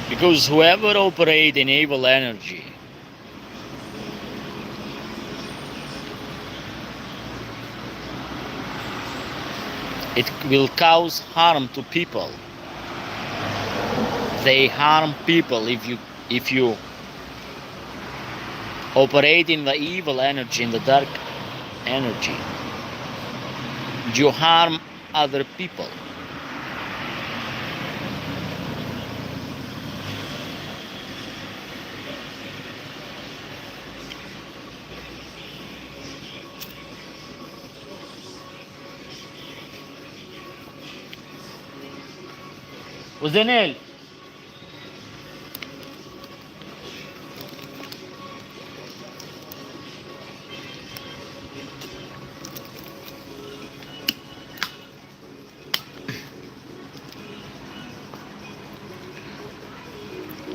Because whoever operates in evil energy it will cause harm to people. They harm people if you operate in the evil energy, in the dark energy. You harm other people. وزين él.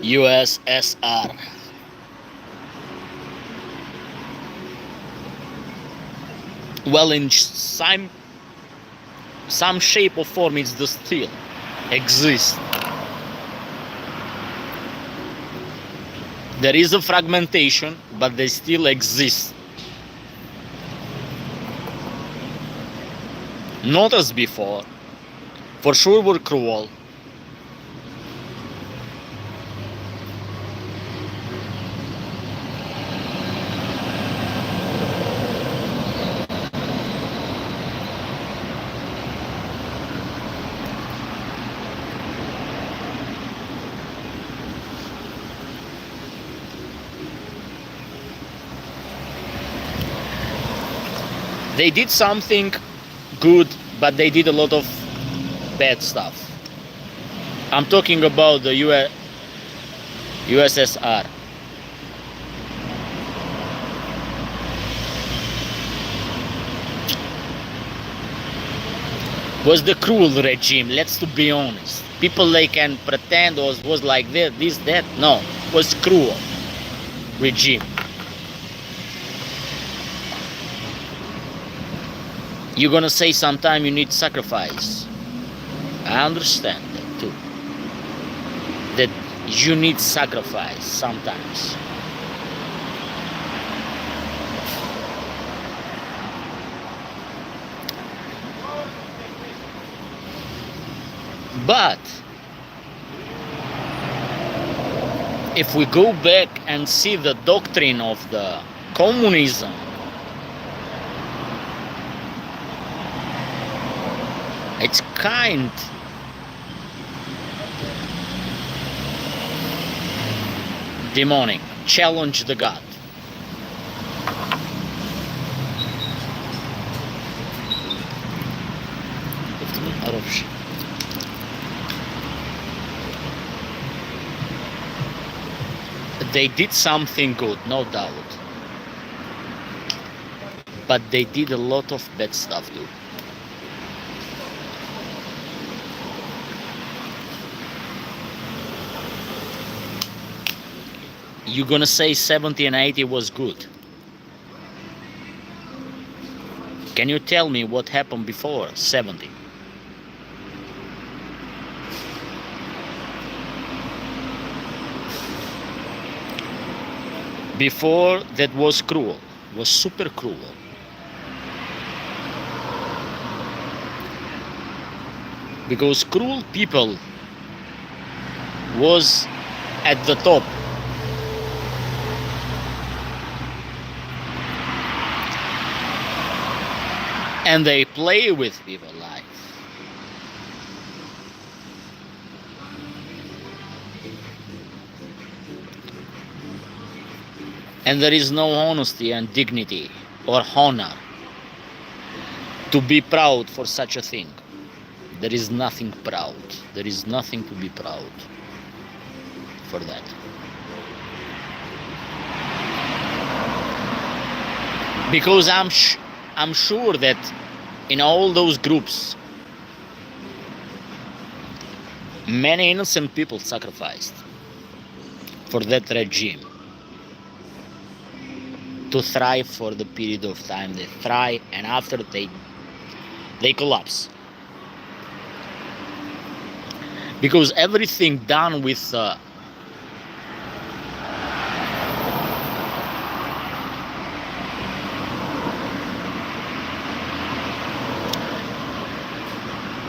USSR. Well, in some shape or form, it's the still exists. There is a fragmentation, but they still exist. Not as before. For sure were cruel. They did something good, but they did a lot of bad stuff. I'm talking about the USSR. Was the cruel regime, let's to be honest. People they can pretend was like that, this, that. No, was cruel regime. You're gonna say sometime you need sacrifice. I understand that too. That you need sacrifice sometimes. But if we go back and see the doctrine of the communism, it's kind demonic. Challenge the God. They did something good, no doubt. But they did a lot of bad stuff too. You're gonna say 70 and 80 was good. Can you tell me what happened before 70? Before that was cruel, was super cruel. Because cruel people was at the top. And they play with people's life. And there is no honesty and dignity or honor to be proud for such a thing. There is nothing proud. There is nothing to be proud for that. Because I'm sure that in all those groups, many innocent people sacrificed for that regime to thrive for the period of time they thrive, and after they collapse. Because everything done with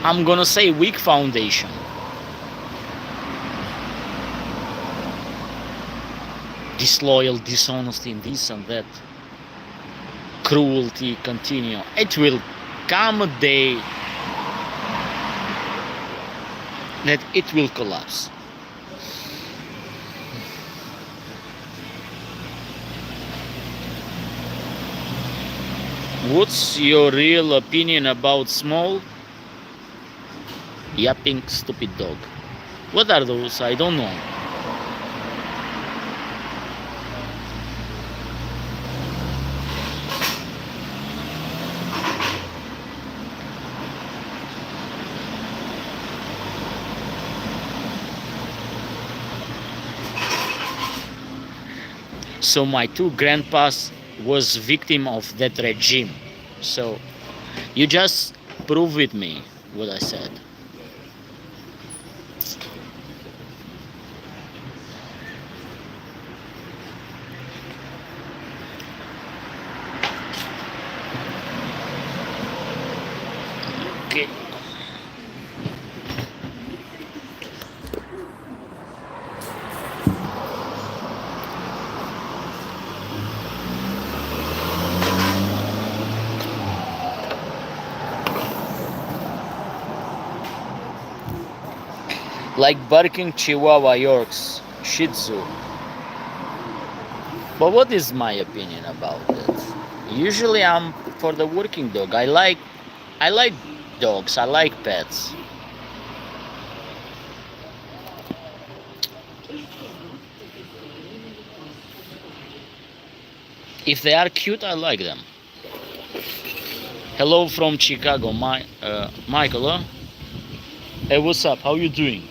I'm gonna say weak foundation, disloyal, dishonesty, and this and that, cruelty continue, it will come a day that it will collapse. What's your real opinion about small yapping stupid dog? What are those? I don't know. So my two grandpas was victim of that regime. So you just prove with me what I said. Okay. Like barking Chihuahua, Yorks, Shih Tzu. But what is my opinion about it? Usually I'm for the working dog. I like dogs. I like pets. If they are cute, I like them. Hello from Chicago, Michael. Huh? Hey, what's up? How you doing?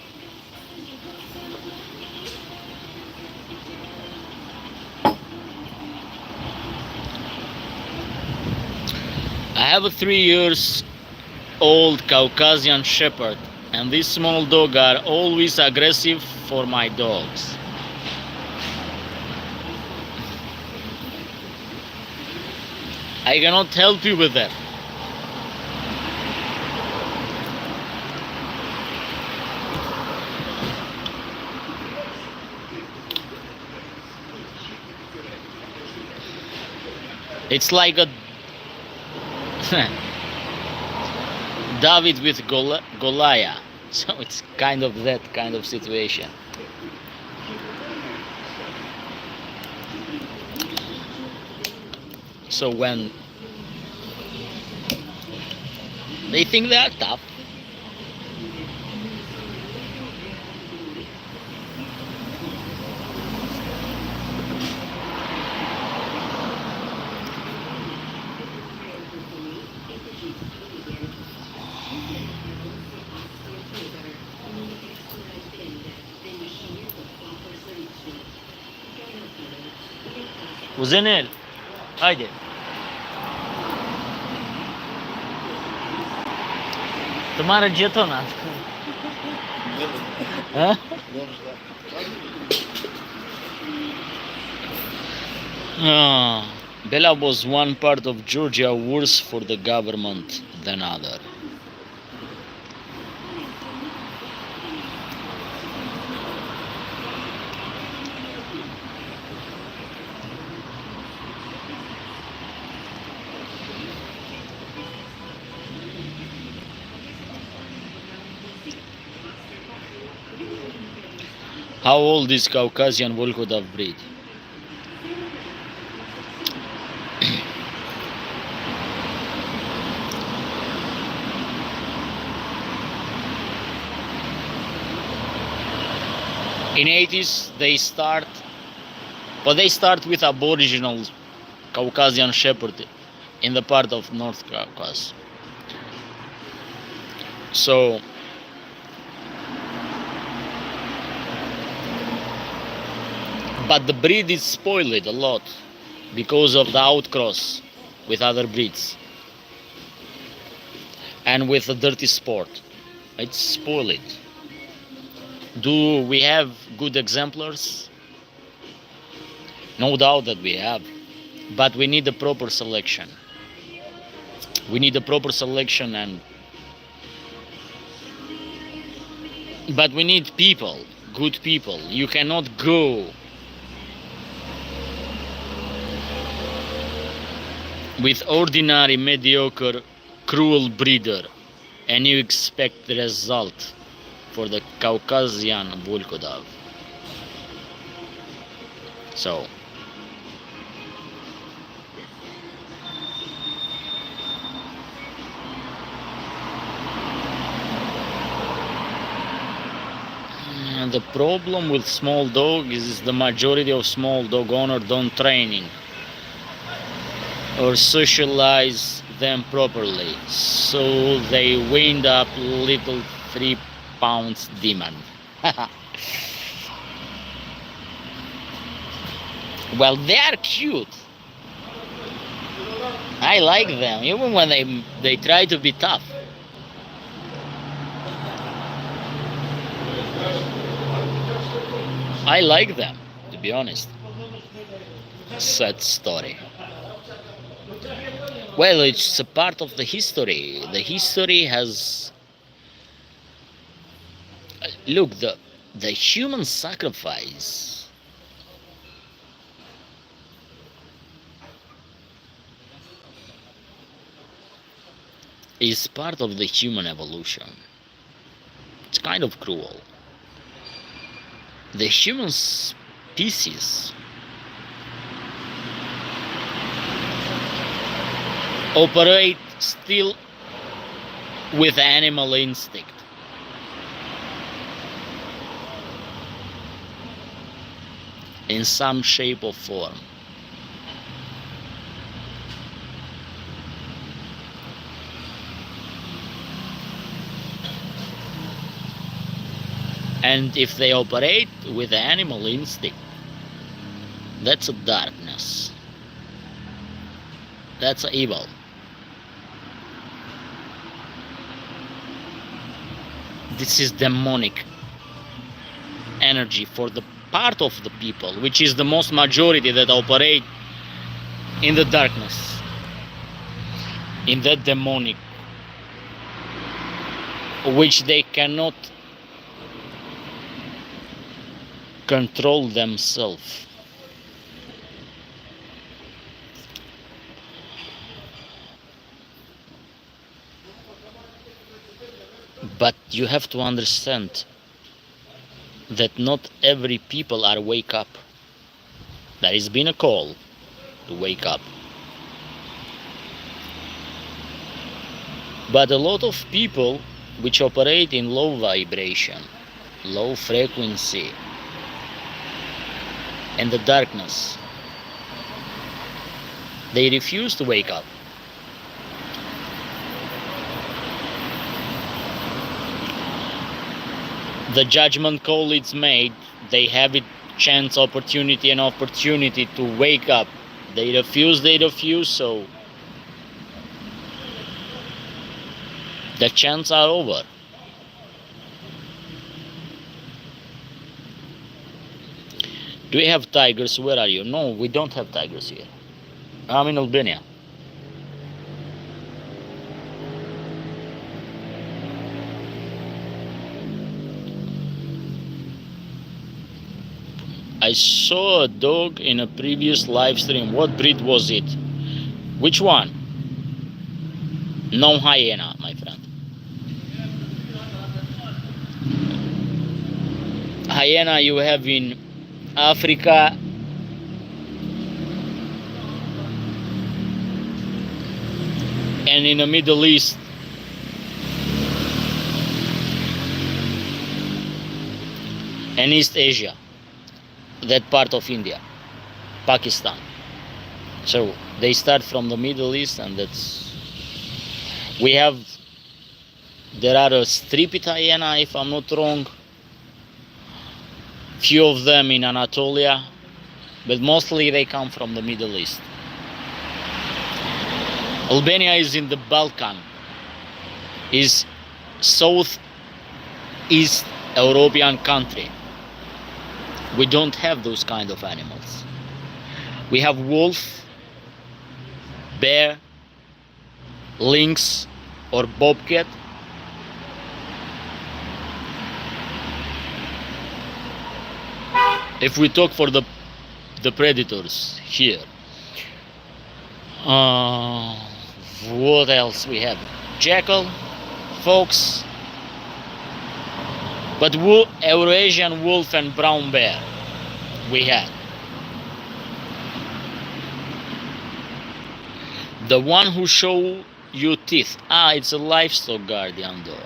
I have a 3 years old Caucasian Shepherd, and these small dogs are always aggressive for my dogs. I cannot help you with that. It's like a David with Goliath. So it's kind of that kind of situation. So when they think they are tough, Kuzenel, haydi. तुम्हारा जेतो ना huh? Bella was one part of Georgia worse for the government than other. How old is Caucasian Volkodav breed? In 80s they start with aboriginal Caucasian Shepherd in the part of North Caucasus. So but the breed is spoiled a lot because of the outcross with other breeds and with a dirty sport. It's spoiled. Do we have good exemplars? No doubt that we have, but we need a proper selection. We need a proper selection, but we need people, good people. You cannot go with ordinary, mediocre, cruel breeder and you expect the result for the Caucasian Volkodav. So and the problem with small dog is the majority of small dog owners don't training or socialize them properly, so they wind up little 3 pounds demon. Well, they are cute. I like them, even when they try to be tough. I like them, to be honest. Sad story. Well, it's a part of the history. The history has... Look, the human sacrifice is part of the human evolution. It's kind of cruel. The human species operate still with animal instinct. In some shape or form. And if they operate with animal instinct, that's a darkness. That's evil. This is demonic energy for the part of the people, which is the most majority that operate in the darkness, in that demonic, which they cannot control themselves. But you have to understand that not every people are wake up. There has been a call to wake up. But a lot of people which operate in low vibration, low frequency, and the darkness, they refuse to wake up. The judgment call is made, they have a chance, opportunity to wake up. They refuse, so the chance are over. Do we have tigers? Where are you? No, we don't have tigers here. I'm in Albania. I saw a dog in a previous live stream. What breed was it? Which one? No hyena, my friend. Hyena you have in Africa and in the Middle East. And East Asia. That part of India, Pakistan. So they start from the Middle East, and we have, there are a striped hyena, if I'm not wrong, few of them in Anatolia, but mostly they come from the Middle East. Albania is in the Balkan, is southeast European country. We don't have those kind of animals. We have wolf, bear, lynx, or bobcat. If we talk for the predators here, what else we have? Jackal, fox, but Eurasian wolf and brown bear we had. The one who show you teeth, it's a livestock guardian dog.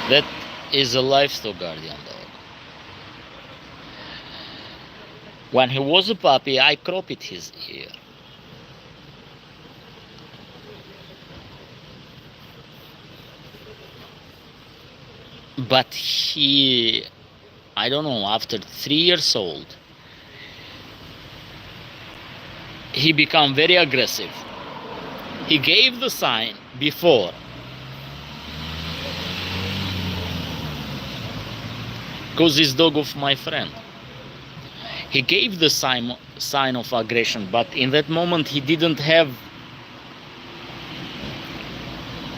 That is a livestock guardian dog. When he was a puppy, I cropped his ear. But he, I don't know, after 3 years old, he became very aggressive. He gave the sign before. Because he's dog of my friend. He gave the sign of aggression, but in that moment he didn't have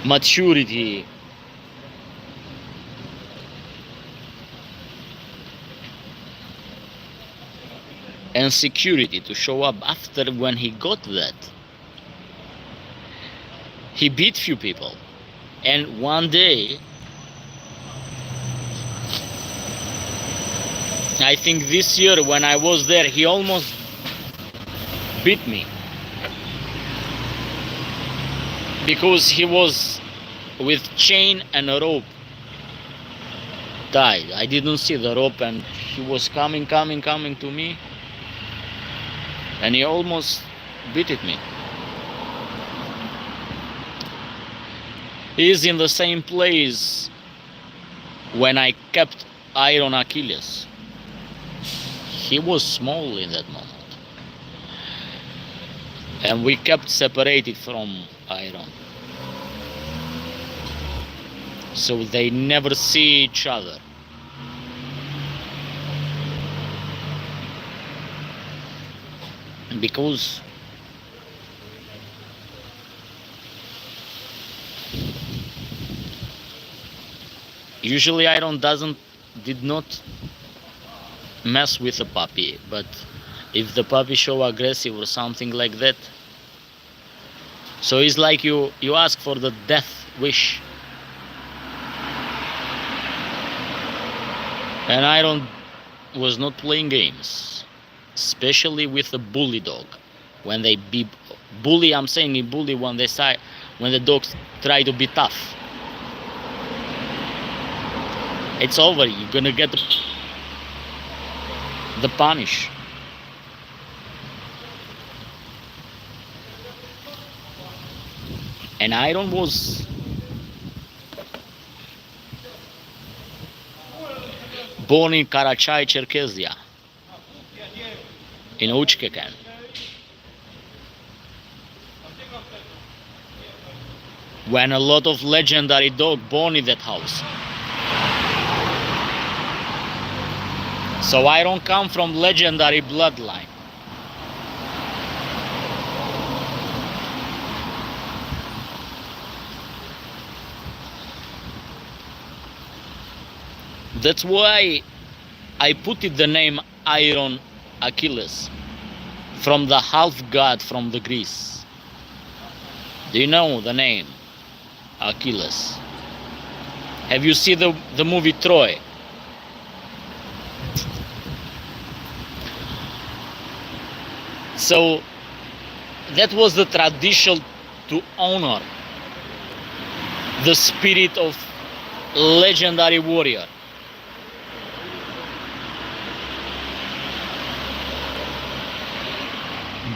maturity and security to show up. After, when he got that, he beat few people, and one day, I think this year when I was there, he almost beat me because he was with chain and a rope tied. I didn't see the rope, and he was coming to me, and he almost beat me. He is in the same place when I kept Iron Achilles. He was small in that moment, and we kept separated from Iron, so they never see each other. Because usually Iron did not mess with a puppy, but if the puppy show aggressive or something like that, so it's like you ask for the death wish. And Iron was not playing games, especially with a bully dog. When they be bully, I'm saying bully when when the dogs try to be tough. It's over. You're gonna get the punish. And Iron was born in Karachay, Cherkezia, in Uchkeken. When a lot of legendary dog born in that house. So I don't come from legendary bloodline. That's why I put it the name Iron Achilles, from the half god from the Greece. Do you know the name Achilles? Have you seen the movie Troy? So that was the tradition to honor the spirit of legendary warrior.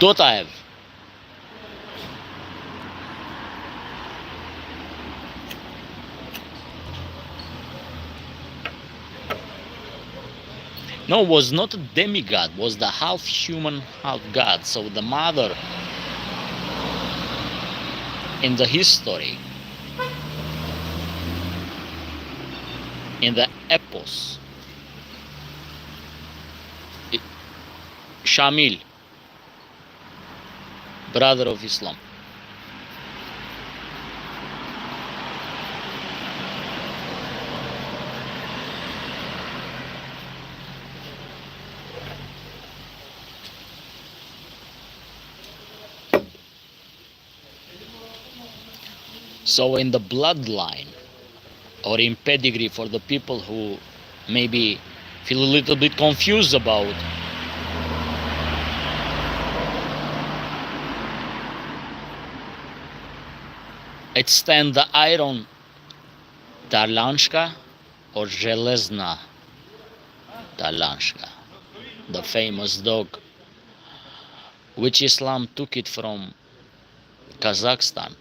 Dotaev. No, was not a demigod, was the half human, half god. So the mother in the history, in the epos, Shamil, brother of Islam. So in the bloodline or in pedigree, for the people who maybe feel a little bit confused about, it stands the iron Tarlanshka or Железна Tarlanshka, the famous dog, which Islam took it from Kazakhstan.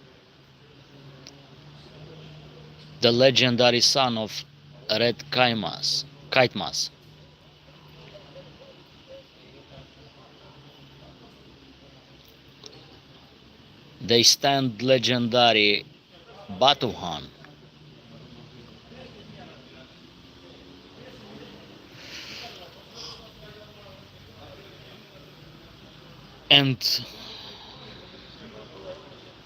The legendary son of Red Kaitmas. They stand legendary Batuhan. And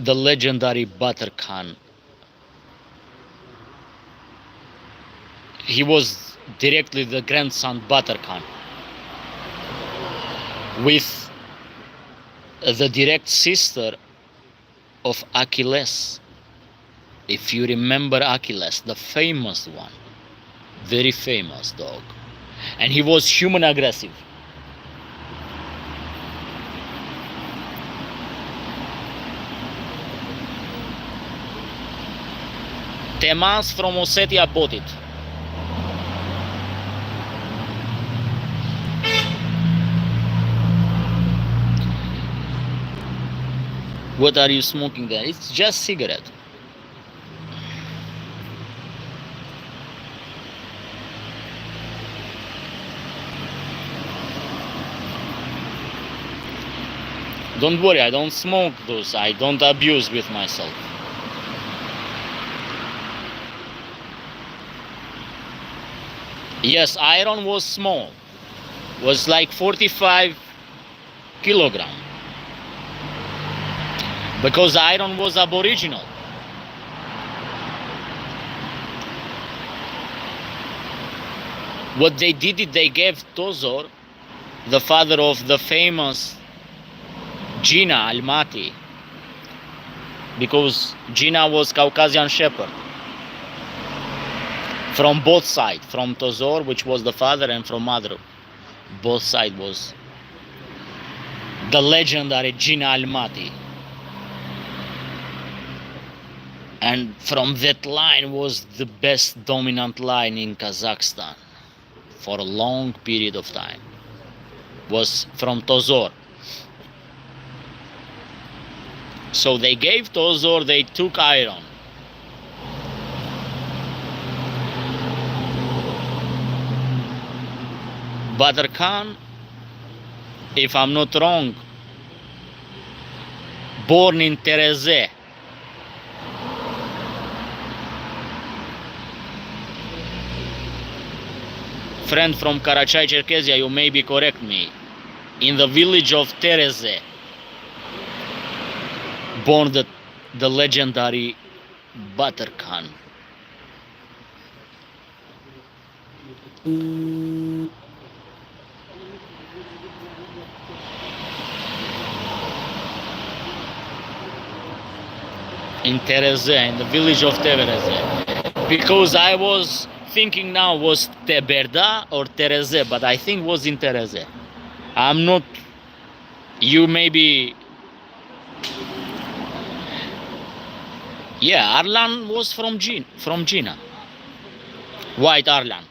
the legendary Batar Khan. He was directly the grandson Batar Khan, with the direct sister of Achilles. If you remember Achilles, the famous one, very famous dog, and he was human aggressive. Temas from Ossetia bought it. What are you smoking there? It's just cigarette. Don't worry, I don't smoke those. I don't abuse with myself. Yes, iron was small. Was like 45 kilogram. Because iron was aboriginal. What they did, they gave Tozor, the father of the famous Gina Almaty, because Gina was Caucasian shepherd. From both sides, from Tozor, which was the father, and from mother. Both sides was the legendary Gina Almaty. And from that line was the best dominant line in Kazakhstan for a long period of time. Was from Tozor. So they gave Tozor, they took iron. Badr Khan, if I'm not wrong, born in Tereze. Friend from Karachay, Cherkezia, you maybe correct me. In the village of Tereze, born the legendary Badr Khan. In Tereze, in the village of Tereze. Because I was thinking now was Teberda or Tereze, but I think was in Tereze. I'm not, you maybe, yeah, Arlan was from Gina. White Arlan.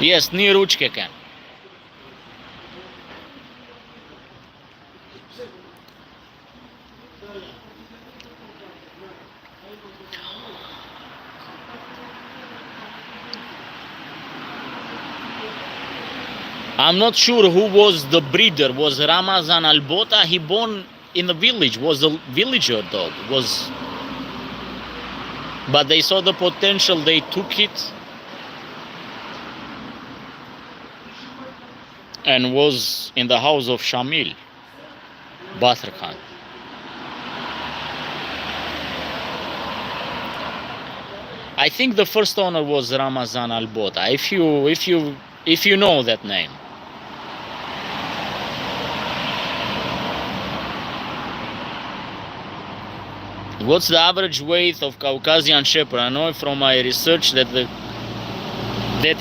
Yes, near Uchkeken. I'm not sure who was the breeder. Was Ramazan Albota? He born in the village. Was a villager dog. But they saw the potential. They took it and was in the house of Shamil Badr Khan. I think the first owner was Ramazan Albota. If you know that name. What's the average weight of Caucasian Shepherd? I know from my research that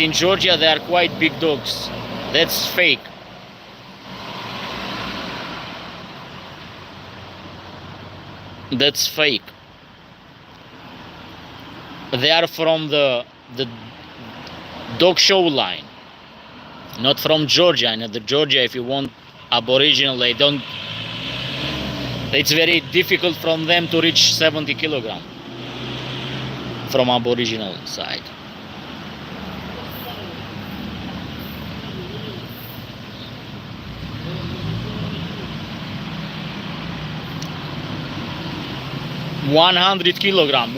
in Georgia they are quite big dogs. That's fake. That's fake. They are from the dog show line, not from Georgia. And the Georgia, if you want Aboriginal, they don't. It's very difficult from them to reach 70 kilogram from Aboriginal side. $100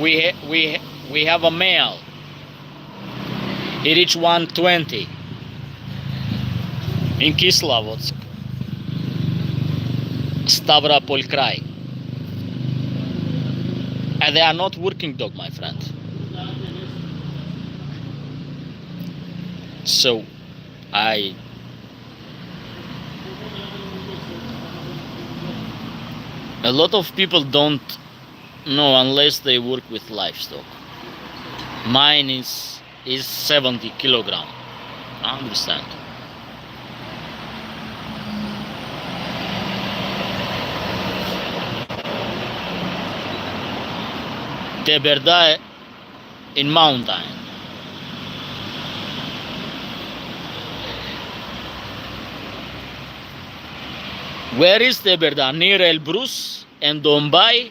we have a male. He reached 120 in Kislovodsk, Stavropol Krai, and they are not working dog, my friend. So a lot of people don't know unless they work with livestock. Mine is 70 kilogram. I understand. Teberda in mountain. Where is Teberda? Near Elbrus and Dombay.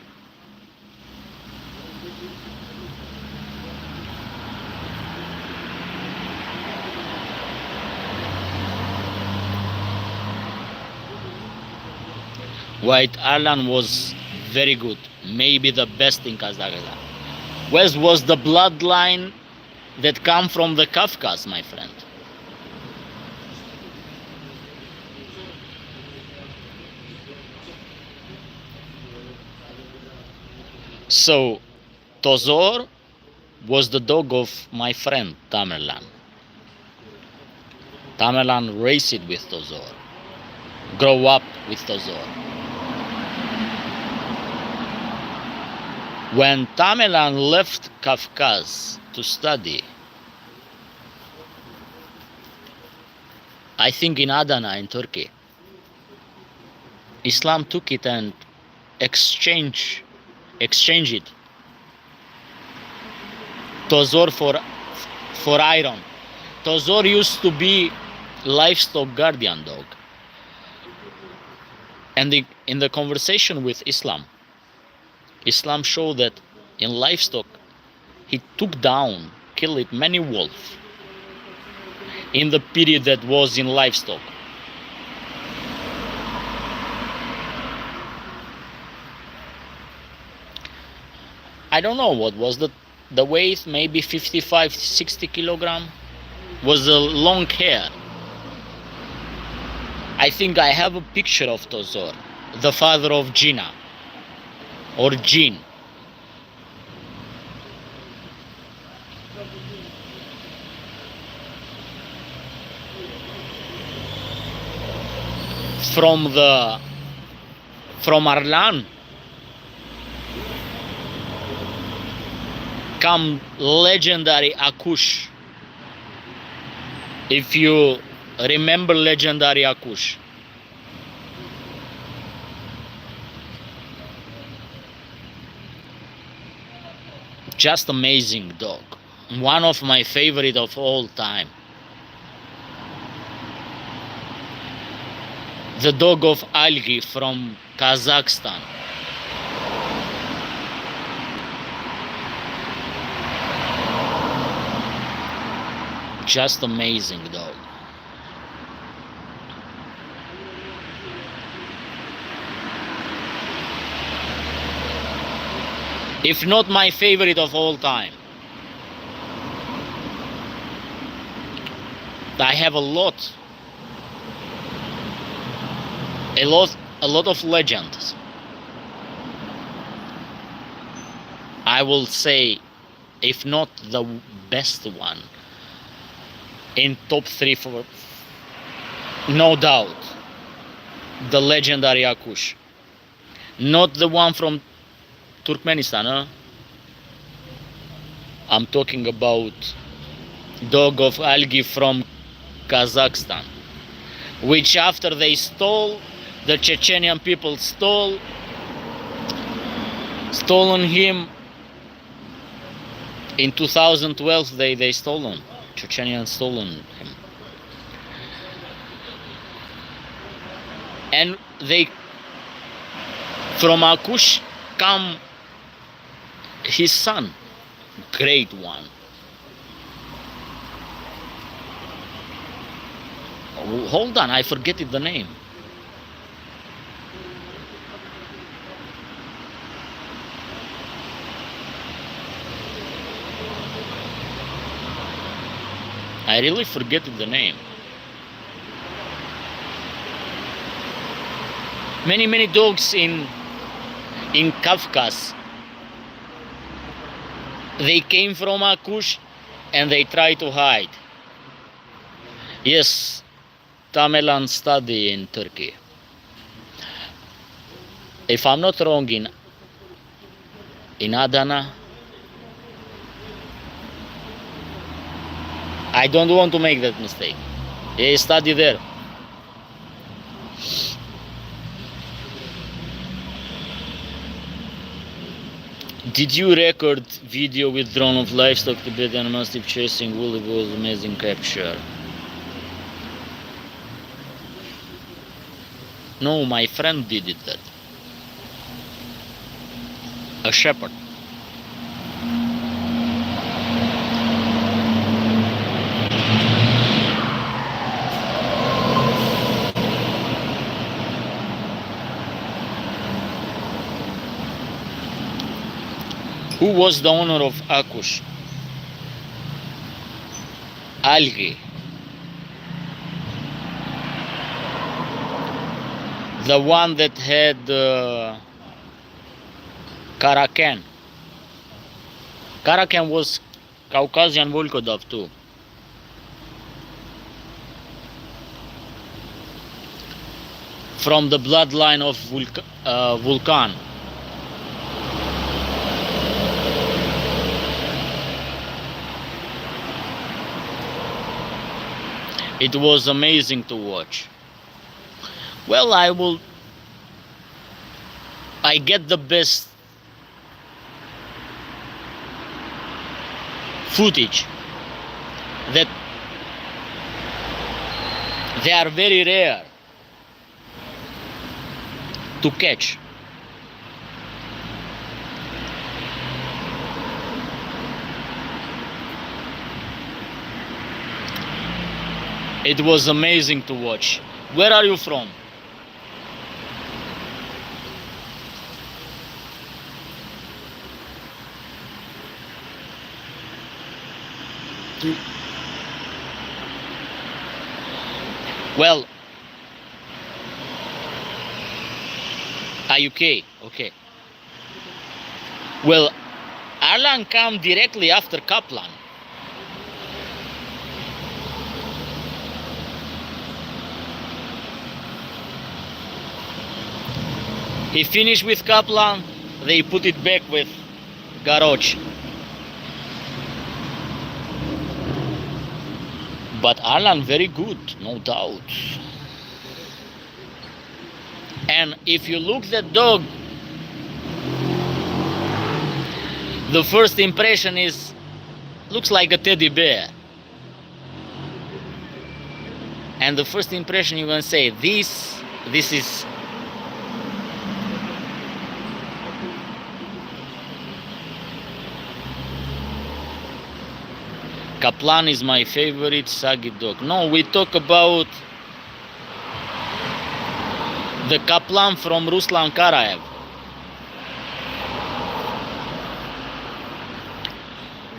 White Ireland was very good, maybe the best in Kazakhstan. West was the bloodline that come from the Kavkaz, my friend. So Tozor was the dog of my friend Tamerlan. Tamerlan raced with Tozor, grow up with Tozor. When Tamerlan left Kavkaz to study, I think in Adana in Turkey, Islam took it and exchanged it. Tozor for iron. Tozor used to be livestock guardian dog. And in the conversation with Islam showed that in livestock he took down, killed many wolves in the period that was in livestock. I don't know what was the weight, maybe 55, 60 kilogram. Was a long hair. I think I have a picture of Tozor, the father of Gina, or Jean. From Arlan come legendary Akush. If you remember legendary Akush. Just amazing dog. One of my favorite of all time. The dog of Algi from Kazakhstan. Just amazing dog. if not my favorite of all time. I have a lot of legends. I will say, if not the best one, in top 3 for no doubt, the legendary Akush. Not the one from Turkmenistan, huh? I'm talking about dog of algae from Kazakhstan, which after they stole, the Chechenian people stolen him in 2012. They stolen, Chechenians stolen him, and they from Akush come his son, great one. Hold on, I forget the name. I really forget the name. Many dogs in Kavkaz, they came from Akush and they try to hide. Yes, Tamerlan study in Turkey. If I'm not wrong, in Adana. I don't want to make that mistake. He study there. Did you record video with drone of livestock Tibetan mastiff chasing wool? It was amazing capture. No, my friend did it that. A shepherd. Who was the owner of Akush? Algae. The one that had Karakan. Karakan was Caucasian Volkodav too. From the bloodline of Vulcan. It was amazing to watch. Well, I get the best footage that they are very rare to catch. It was amazing to watch. Where are you from? Well, UK, okay. Well, Arlan came directly after Kaplan. He finished with Kaplan, they put it back with Garroch. But Arlan very good, no doubt. And if you look at the dog, the first impression looks like a teddy bear. And the first impression you're gonna say, this is Kaplan is my favorite Sagi dog. No, we talk about the Kaplan from Ruslan Karayev.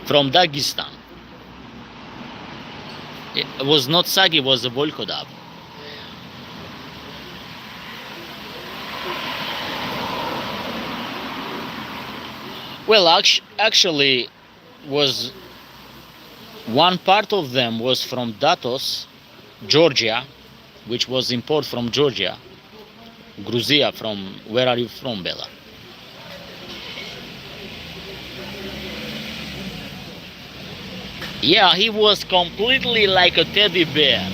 from Dagestan. It was not Sagi, it was a Volkodav. Well, actually, was one part of them was from Datos, Georgia, which was import from Georgia. Gruzia, from where are you from, Bella? Yeah, he was completely like a teddy bear.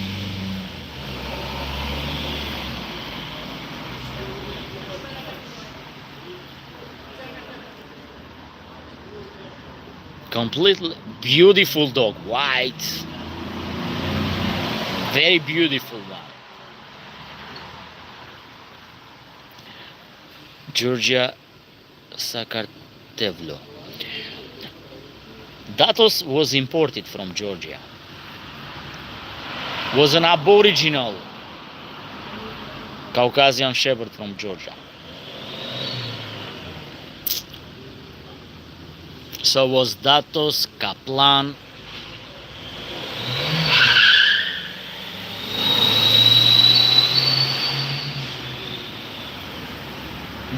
Completely beautiful dog, white, very beautiful one. Georgia Sakartvelo. Datos was imported from Georgia. Was an aboriginal Caucasian Shepherd from Georgia. So was Datos, Kaplan,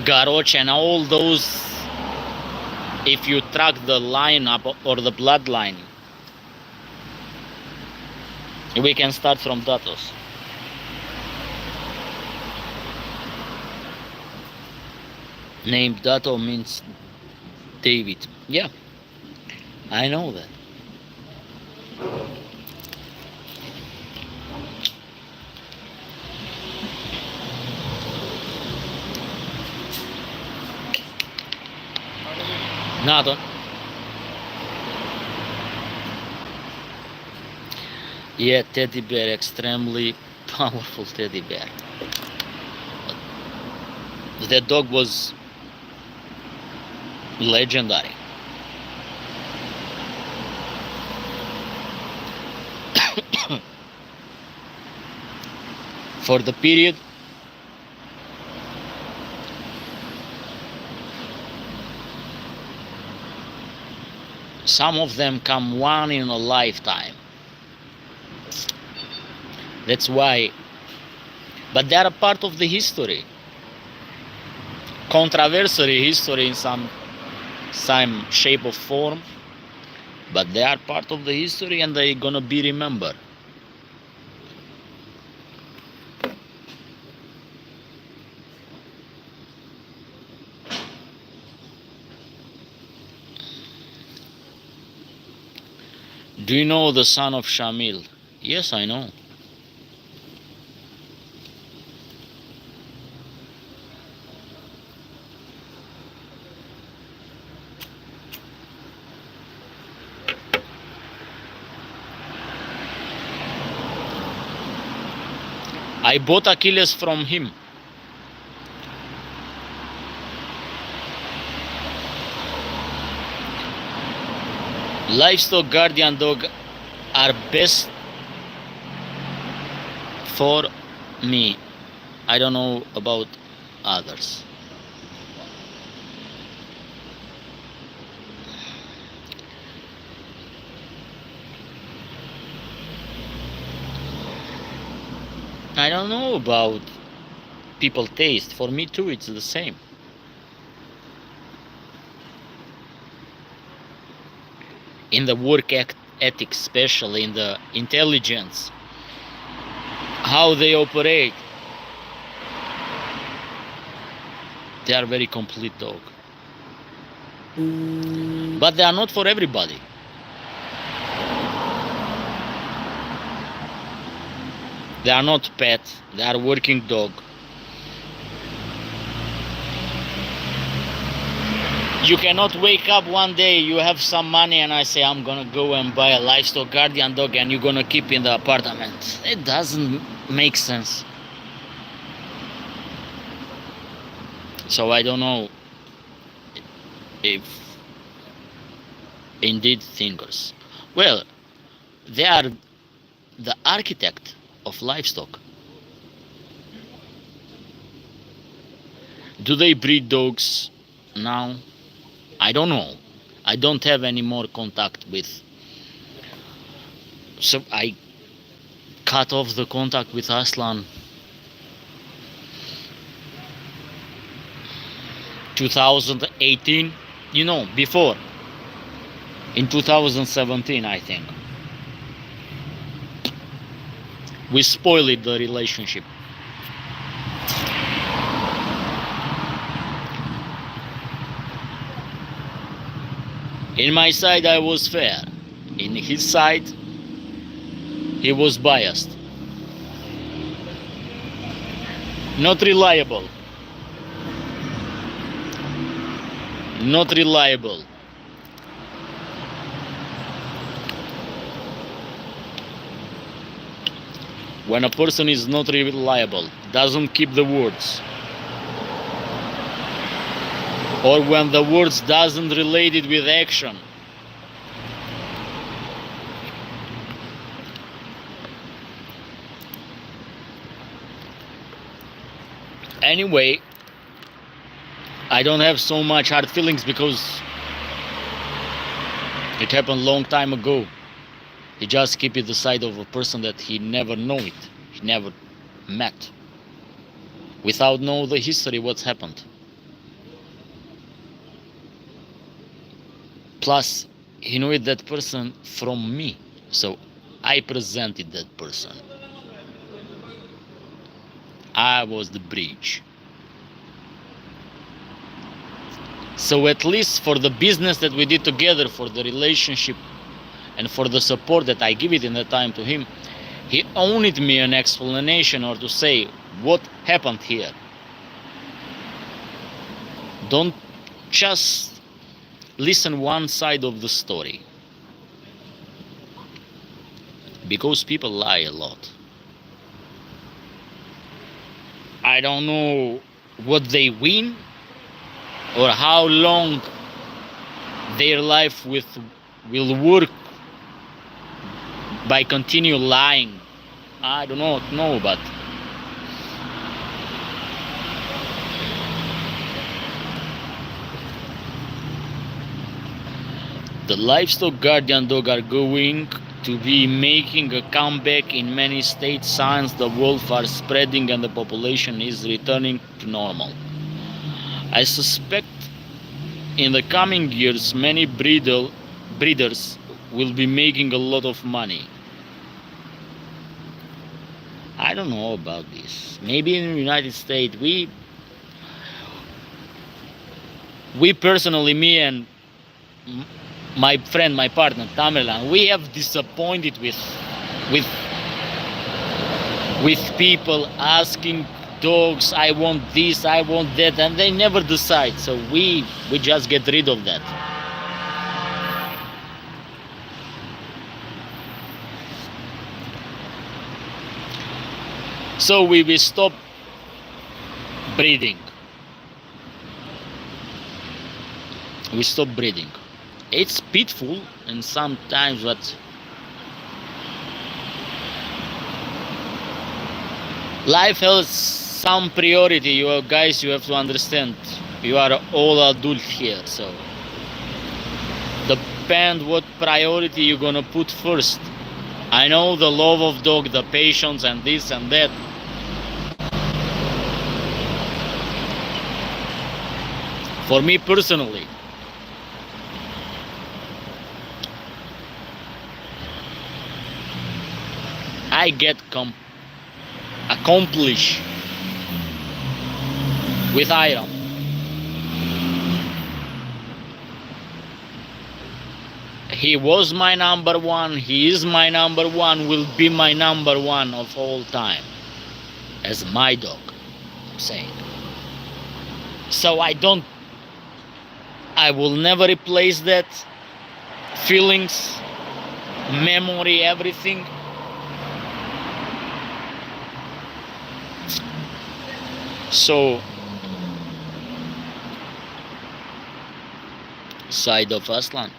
Garoch, and all those. If you track the line up or the bloodline, we can start from Datos. Name Dato means David. Yeah, I know that. Nada. Yeah, teddy bear, extremely powerful teddy bear. The dog was legendary. For the period, some of them come one in a lifetime. That's why, but they are a part of the history. Controversial history in some shape or form, but they are part of the history and they're gonna be remembered. Do you know the son of Shamil? Yes, I know. I bought Achilles from him. Livestock guardian dog are best for me. I don't know about others. I don't know about people taste. For me too, it's the same. In the work ethics, especially in the intelligence, how they operate, they are very complete dog. But they are not for everybody. They are not pets, they are working dog. You cannot wake up one day, you have some money and I say I'm gonna go and buy a livestock guardian dog and you're gonna keep in the apartment. It doesn't make sense. So I don't know if indeed thinkers. Well, they are the architect of livestock. Do they breed dogs now? I don't know. I don't have any more contact with. So I cut off the contact with Aslan 2018, before, in 2017, I think. We spoiled the relationship. In my side, I was fair. In his side, he was biased. Not reliable. Not reliable. When a person is not reliable, doesn't keep the words, or when the words doesn't relate it with action, anyway, I don't have so much hard feelings because it happened long time ago. He just keep it the side of a person that he never know it, he never met, without know the history what's happened. Plus, he knew it, that person from me, so I presented that person. I was the bridge. So at least for the business that we did together, for the relationship, and for the support that I give it in that time to him, he owed me an explanation, or to say what happened here. Don't just listen one side of the story, because people lie a lot. I don't know what they win or how long their life will work by continue lying. I do not know, but the livestock guardian dog are going to be making a comeback in many states. Signs the wolves are spreading and the population is returning to normal. I suspect in the coming years many breeders will be making a lot of money. I don't know about this. Maybe in the United States, we personally, me and my friend, my partner Tamerlan, we have disappointed with people asking dogs, I want this, I want that, and they never decide. So we just get rid of that. So we stop breeding. We stop breeding. It's pitiful and sometimes, but life has some priority. You guys, you have to understand. You are all adult here, so depend what priority you're gonna put first. I know the love of dog, the patience, and this and that. For me personally, I get accomplished with Iron. He was my number one, he is my number one, will be my number one of all time. As my dog, I'm saying. So I will never replace that. Feelings, memory, everything. So, side of Aslan,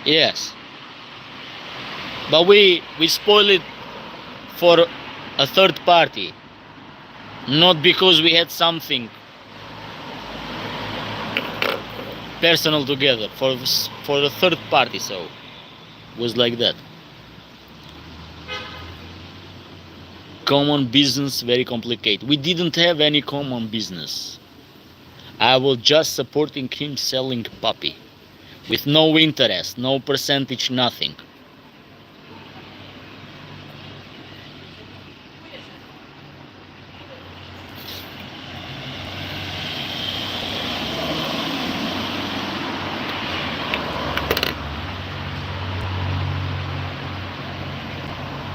yes, but we spoil it for a third party, not because we had something personal together for the third party. So it was like that. Common business, very complicated. We didn't have any common business. I was just supporting him selling puppy with no interest, no percentage, nothing.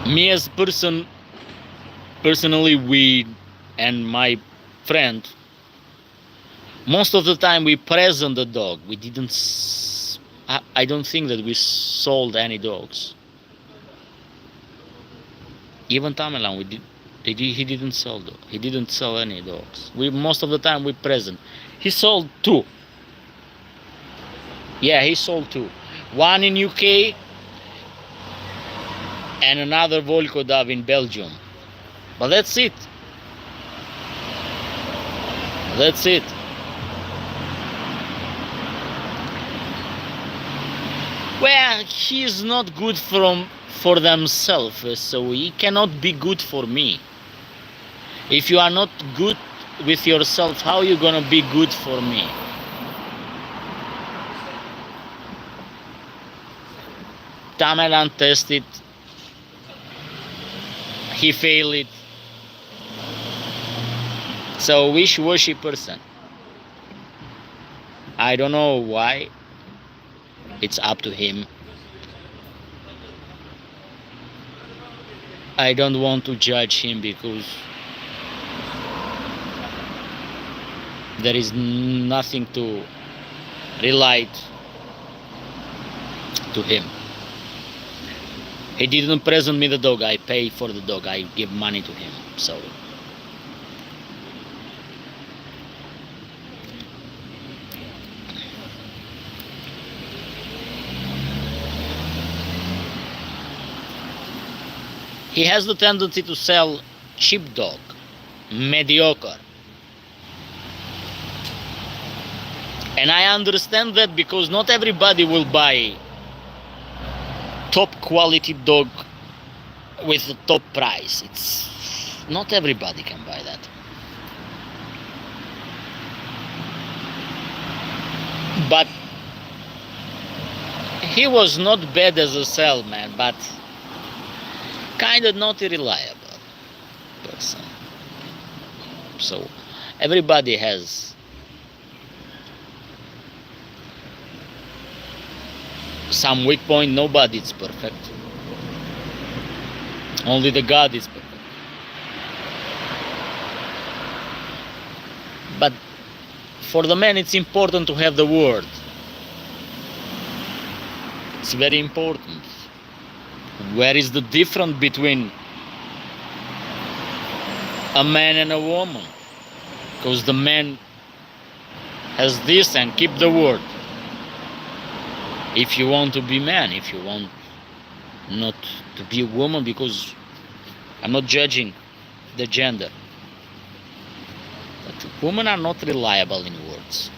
Me as personally, we and my friend, most of the time we present the dog. We didn't. I don't think that we sold any dogs. Even Tamerlan, we did. He didn't sell dog. He didn't sell any dogs. We most of the time we present. He sold 2. Yeah, he sold 2. One in UK and another Volkodav in Belgium. But that's it. That's it. Well, he's not good for themselves, so he cannot be good for me. If you are not good with yourself, how are you gonna be good for me? Tamerlan tested. He failed it. So wishy-washy person. I don't know why. It's up to him. I don't want to judge him because there is nothing to relate to him. He didn't present me the dog. I pay for the dog. I give money to him. So he has the tendency to sell cheap dog, mediocre. And I understand that because not everybody will buy top quality dog with the top price. It's not everybody can buy that. But he was not bad as a salesman, but kind of not a reliable person. So everybody has some weak point. Nobody is perfect. Only the God is perfect. But for the man it's important to have the word. It's very important. Where is the difference between a man and a woman? Because the man has this and keep the word. If you want to be man, if you want not to be a woman, because I'm not judging the gender, but women are not reliable in words.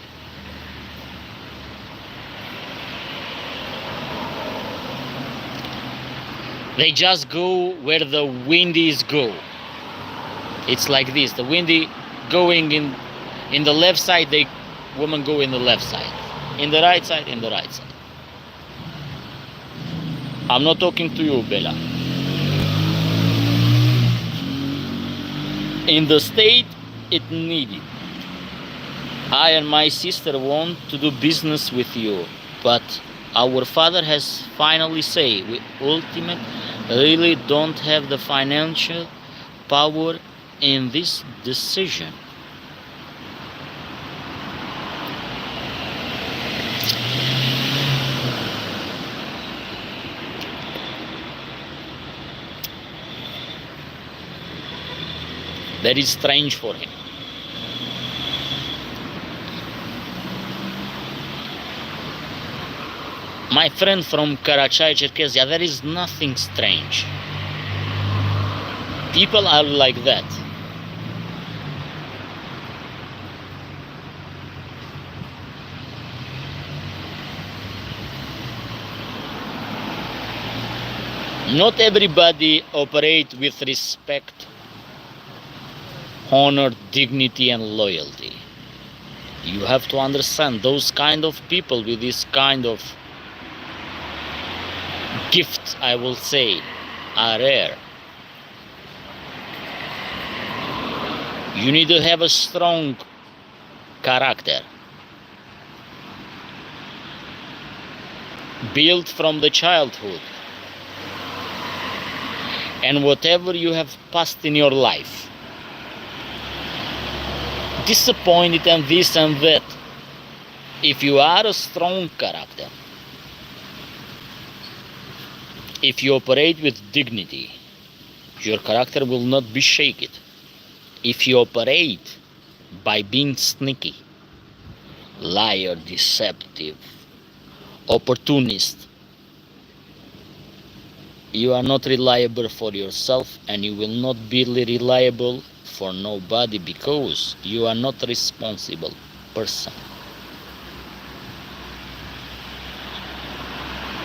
They just go where the wind is go. It's like this: the wind going in the left side, the women go in the left side, in the right side, in the right side. I'm not talking to you, Bella. In the state, it needed. I and my sister want to do business with you, but our father has finally said we ultimately really don't have the financial power in this decision. That is strange for him. My friend from Karachay, Cherkessia, there is nothing strange. People are like that. Not everybody operate with respect, honor, dignity, and loyalty. You have to understand those kind of people with this kind of gift, I will say, are rare. You need to have a strong character built from the childhood, and whatever you have passed in your life, disappointed and this and that, if you are a strong character, if you operate with dignity, your character will not be shaken. If you operate by being sneaky, liar, deceptive, opportunist, you are not reliable for yourself, and you will not be reliable for nobody, because you are not a responsible person.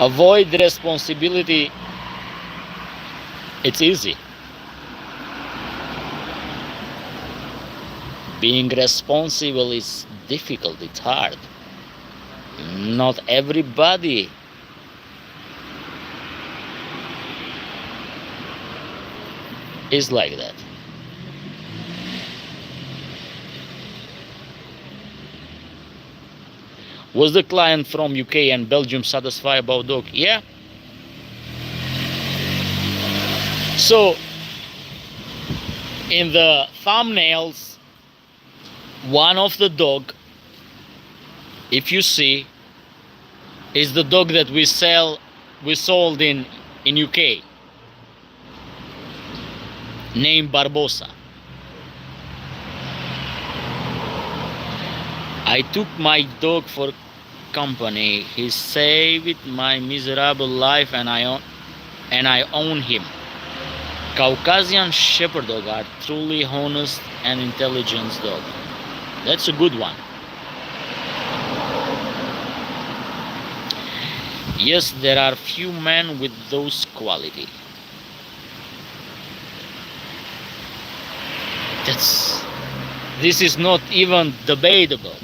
Avoid responsibility. It's easy. Being responsible is difficult, it's hard. Not everybody is like that. Was the client from UK and Belgium satisfied about dog? Yeah. So in the thumbnails, one of the dog, if you see, is the dog that we sold in UK, named Barbosa. I took my dog for company. He saved my miserable life, and I own him. Caucasian Shepherd dog are truly honest and intelligent dog. That's a good one. Yes, there are few men with those qualities. This is not even debatable.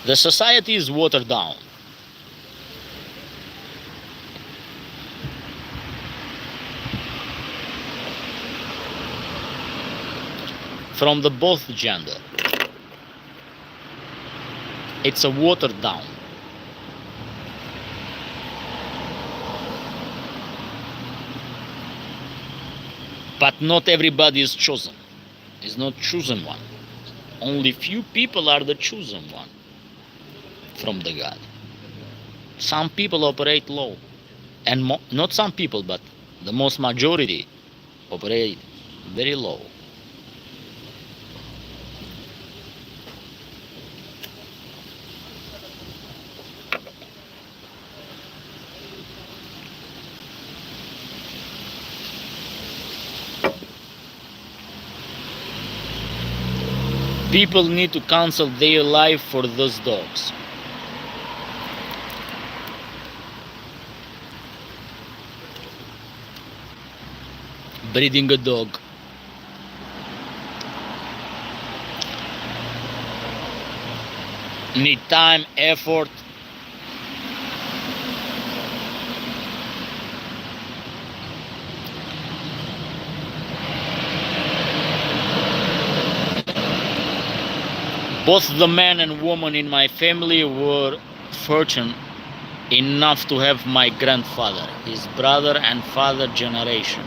The society is watered down. From the both gender. It's a watered down. But not everybody is chosen. Is not chosen one. Only few people are the chosen one from the God. Some people operate low, and not some people, but the most majority operate very low. People need to cancel their life for those dogs. Breeding a dog need time, effort, both the man and woman in my family were fortunate enough to have my grandfather, his brother and father generation.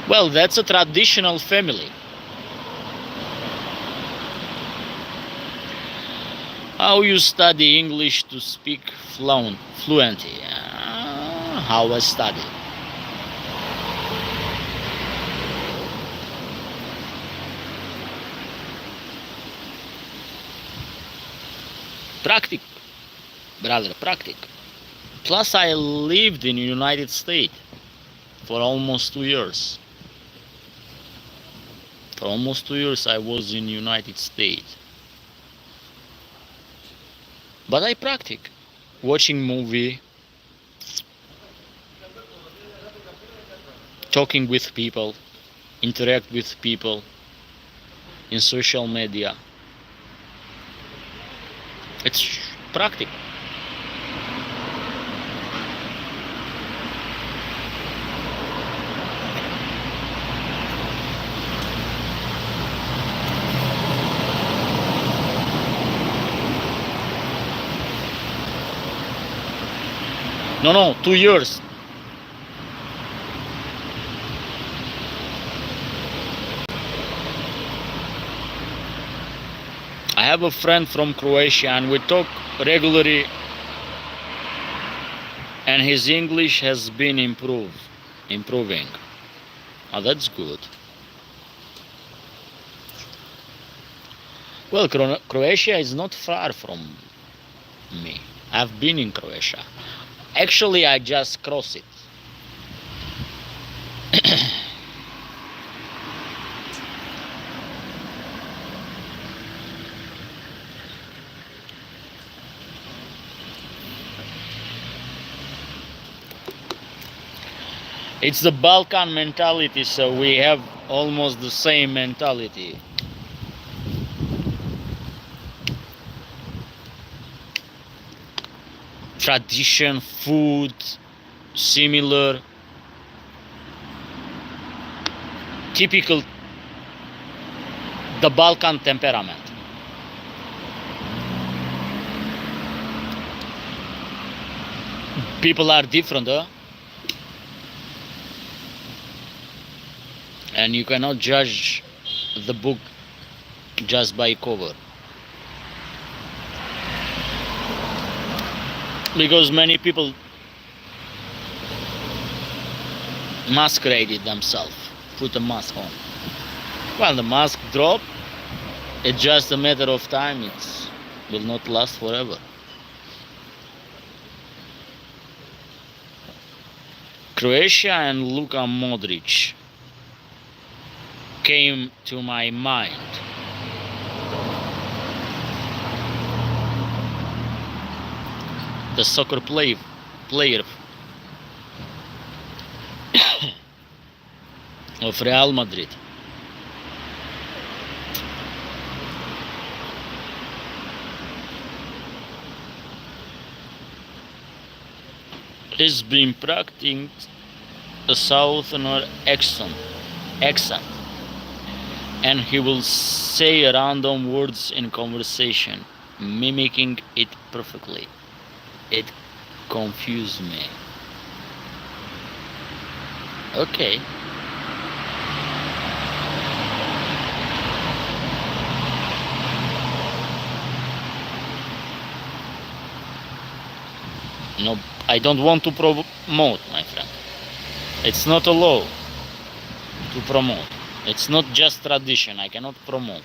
Well, that's a traditional family. How you study English to speak fluently? How I study. Practic, brother, practic. Plus I lived in the United States for almost 2 years. For almost 2 years I was in the United States. But I practice watching movie, talking with people, interact with people in social media. It's practice. No, 2 years. I have a friend from Croatia and we talk regularly, and his English has been improving. Oh, that's good. Well, Croatia is not far from me. I've been in Croatia. Actually, I just crossed it. It's the Balkan mentality, so we have almost the same mentality. Tradition, food, similar. Typical the Balkan temperament. People are different, huh? And you cannot judge the book just by cover. Because many people masqueraded themselves, put a mask on. Well, the mask drop, it's just a matter of time, it will not last forever. Croatia and Luka Modric came to my mind. The soccer player of Real Madrid. He's been practicing a southerner accent, and he will say random words in conversation, mimicking it perfectly. It confused me. Okay. No, I don't want to promote, my friend. It's not a law to promote. It's not just tradition. I cannot promote.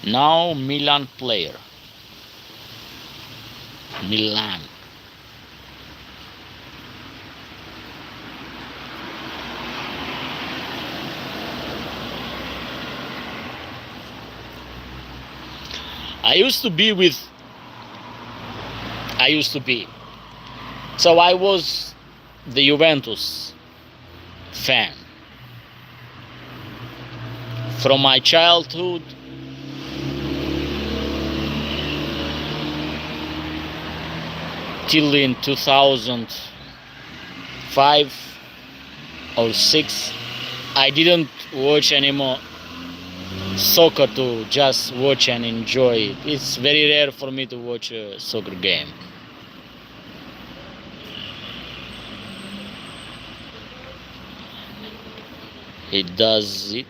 Now Milan player. Milan. I used to be. So I was the Juventus fan. From my childhood till in 2005 or 6, I didn't watch anymore soccer to just watch and enjoy it. It's very rare for me to watch a soccer game. He does it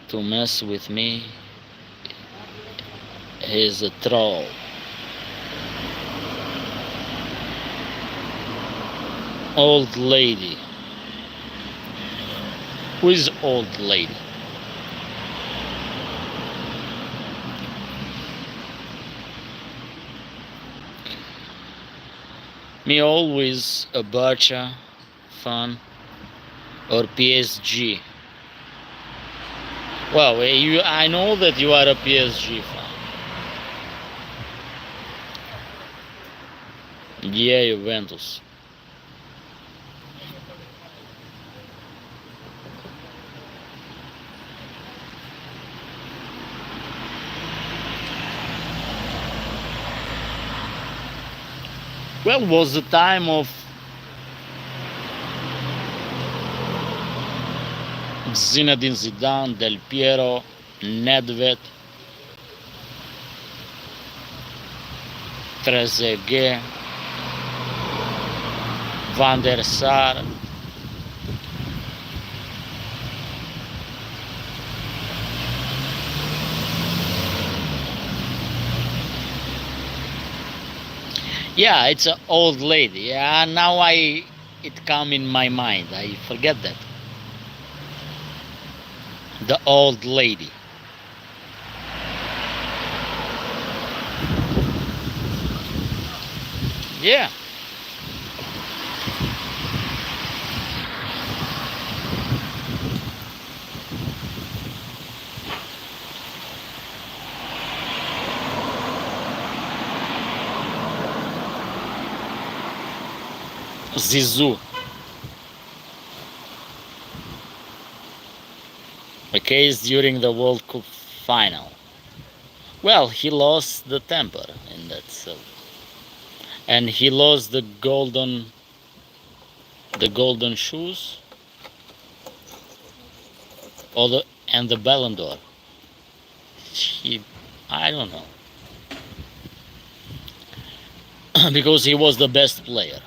to mess with me. He's a troll. Old lady. Who is old lady? Me always a Barca fan or PSG. Well, I know that you are a PSG fan. Yeah, Juventus. Well, was the time of Zinedine Zidane, Del Piero, Nedved, Trezeguet, Van der Sar. Yeah, it's an old lady. Yeah, now it come in my mind. I forget that. The old lady. Yeah. Zizou. A case during the World Cup final. Well, he lost the temper in that, and he lost the golden shoes, and the Ballon d'Or. I don't know, because he was the best player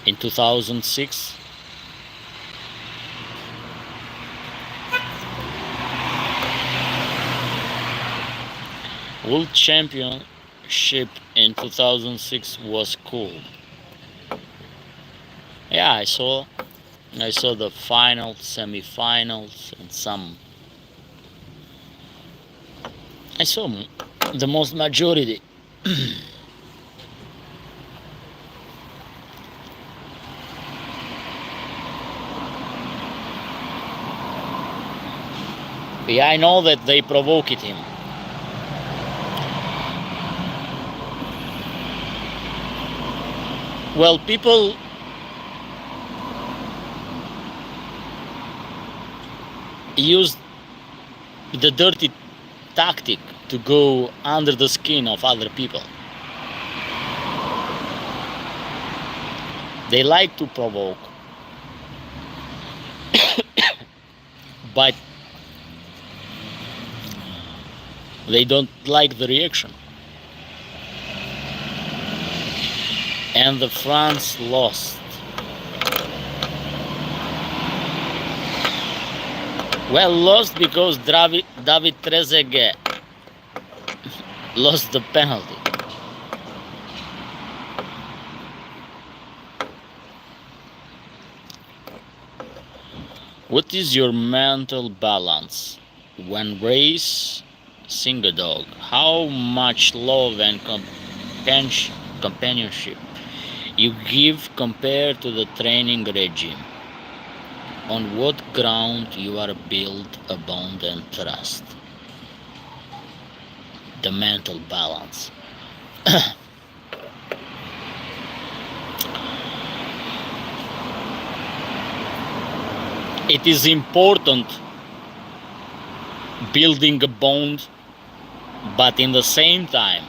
in 2006. World Championship in 2006 was cool. Yeah, I saw the final, semi-finals, and some. I saw the most majority. Yeah, I know that they provoked him. Well, people use the dirty tactic to go under the skin of other people. They like to provoke, but they don't like the reaction. And the France lost. Well, lost because David Trezeguet lost the penalty. What is your mental balance when raising a dog? How much love and companionship you give compared to the training regime? On what ground you are built a bond and trust? The mental balance. It is important building a bond, but in the same time,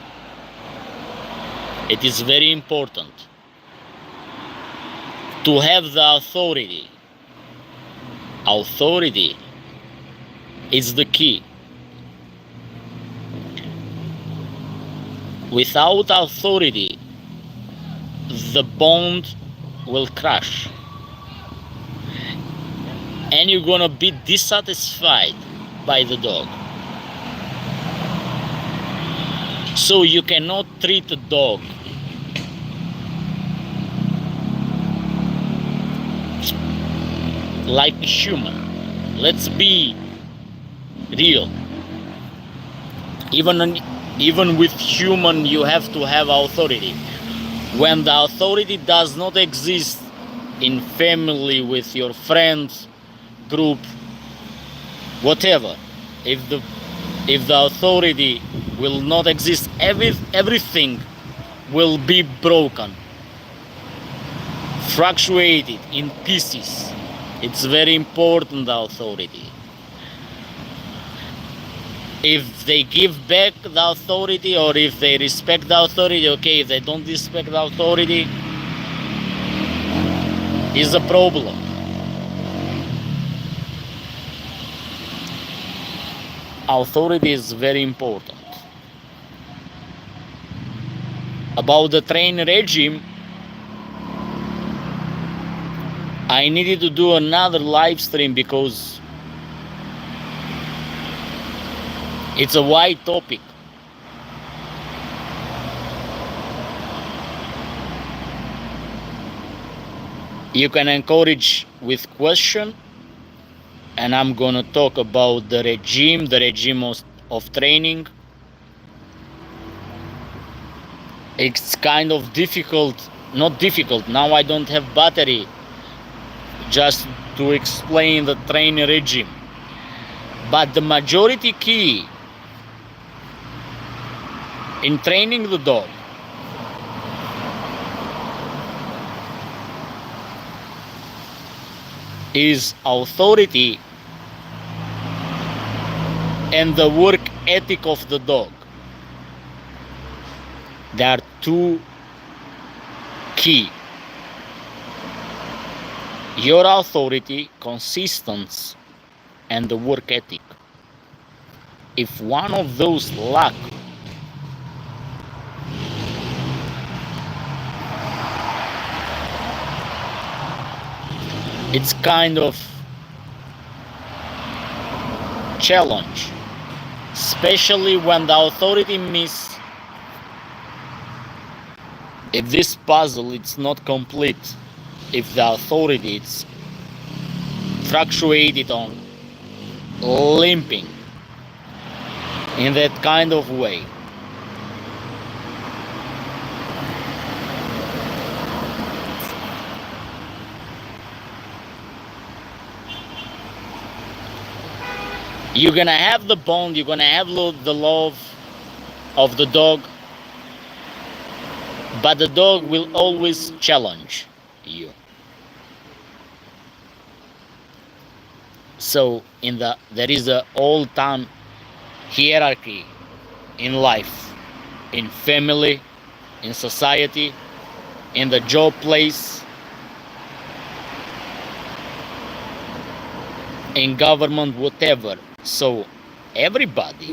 it is very important to have the authority. Authority is the key. Without authority, the bond will crash. And you're gonna be dissatisfied by the dog. So you cannot treat a dog like a human. Let's be real. Even with human, you have to have authority. When the authority does not exist in family, with your friends group, whatever. If the authority will not exist, everything will be broken, fluctuated in pieces. It's very important, the authority. If they give back the authority, or if they respect the authority, okay. If they don't respect the authority, is a problem. Authority is very important. About the training regime, I needed to do another live stream because it's a wide topic. You can encourage with question, and I'm gonna talk about the regime of training. It's kind of difficult, not difficult, now I don't have battery just to explain the training regime. But the majority key in training the dog is authority and the work ethic of the dog. There are two key. Your authority, consistency, and the work ethic. If one of those lack, it's kind of challenge, especially when the authority miss. If this puzzle it's not complete, if the authority it's fluctuated on limping in that kind of way, you're gonna have the bond, you're gonna have the love of the dog, but the dog will always challenge you. So there is a all-time hierarchy in life, in family, in society, in the job place, in government, whatever. So everybody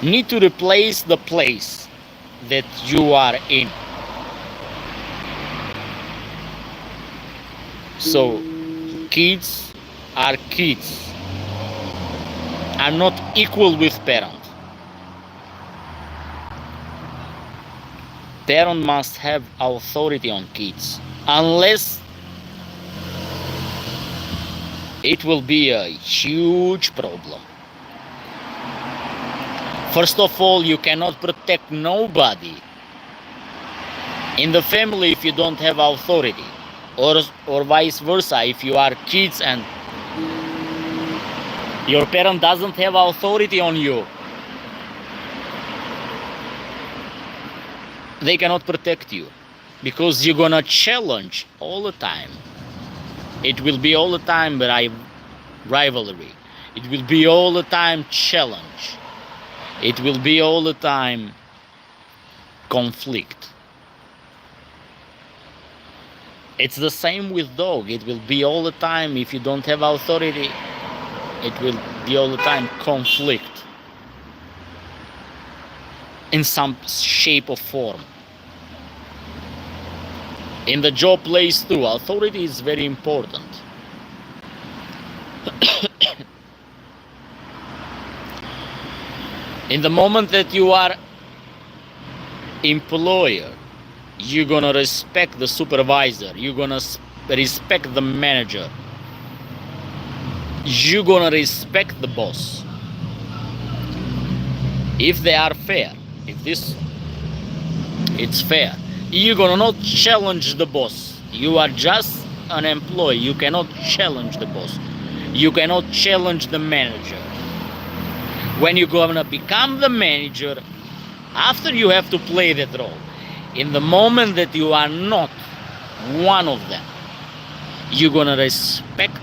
need to replace the place that you are in. So kids are not equal with parent. Parent must have authority on kids, unless it will be a huge problem. First of all, you cannot protect nobody in the family if you don't have authority, or vice versa. If you are kids and your parent doesn't have authority on you, they cannot protect you, because you're gonna challenge all the time. It will be all the time rivalry. It will be all the time challenge. It will be all the time conflict. It's the same with dog. It will be all the time, if you don't have authority, it will be all the time conflict in some shape or form. In the job place too, authority is very important. In the moment that you are employer, you're gonna respect the supervisor, you're gonna respect the manager, you're gonna respect the boss. If they are fair, it's fair, you're gonna not challenge the boss. You are just an employee. You cannot challenge the boss. You cannot challenge the manager. When you're gonna become the manager, after you have to play that role. In the moment that you are not one of them, you're gonna respect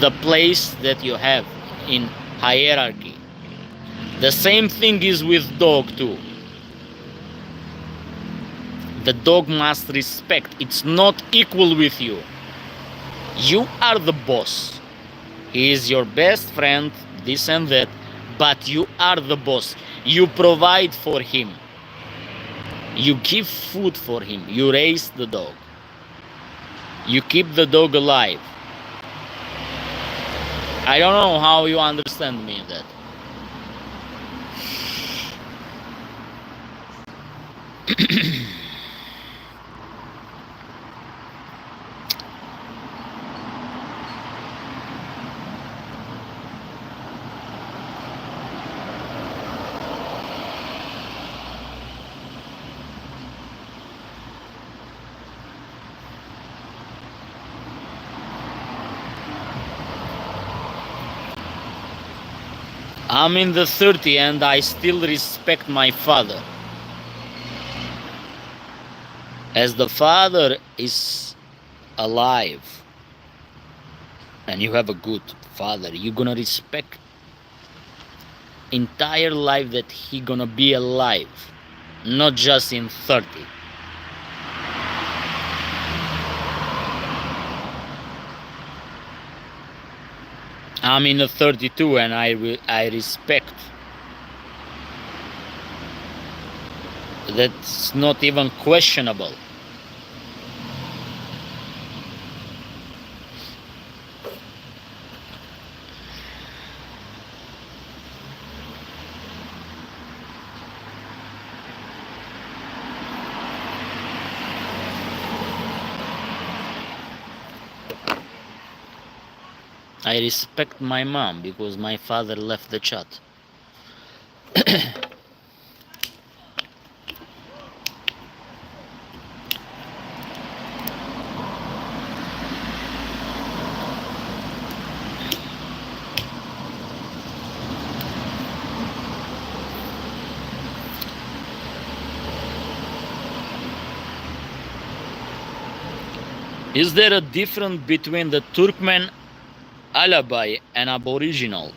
the place that you have in hierarchy. The same thing is with dog too. The dog must respect. It's not equal with you. You are the boss. He is your best friend, this and that, but you are the boss. You provide for him. You give food for him. You raise the dog. You keep the dog alive. I don't know how you understand me in that. I'm in the 30 and I still respect my father. As the father is alive and you have a good father, you're gonna respect entire life that he gonna be alive, not just in 30. I'm in the 32 and I respect. That's not even questionable. I respect my mom because my father left the chat. Is there a difference between the Turkmen Alabai and Aboriginal?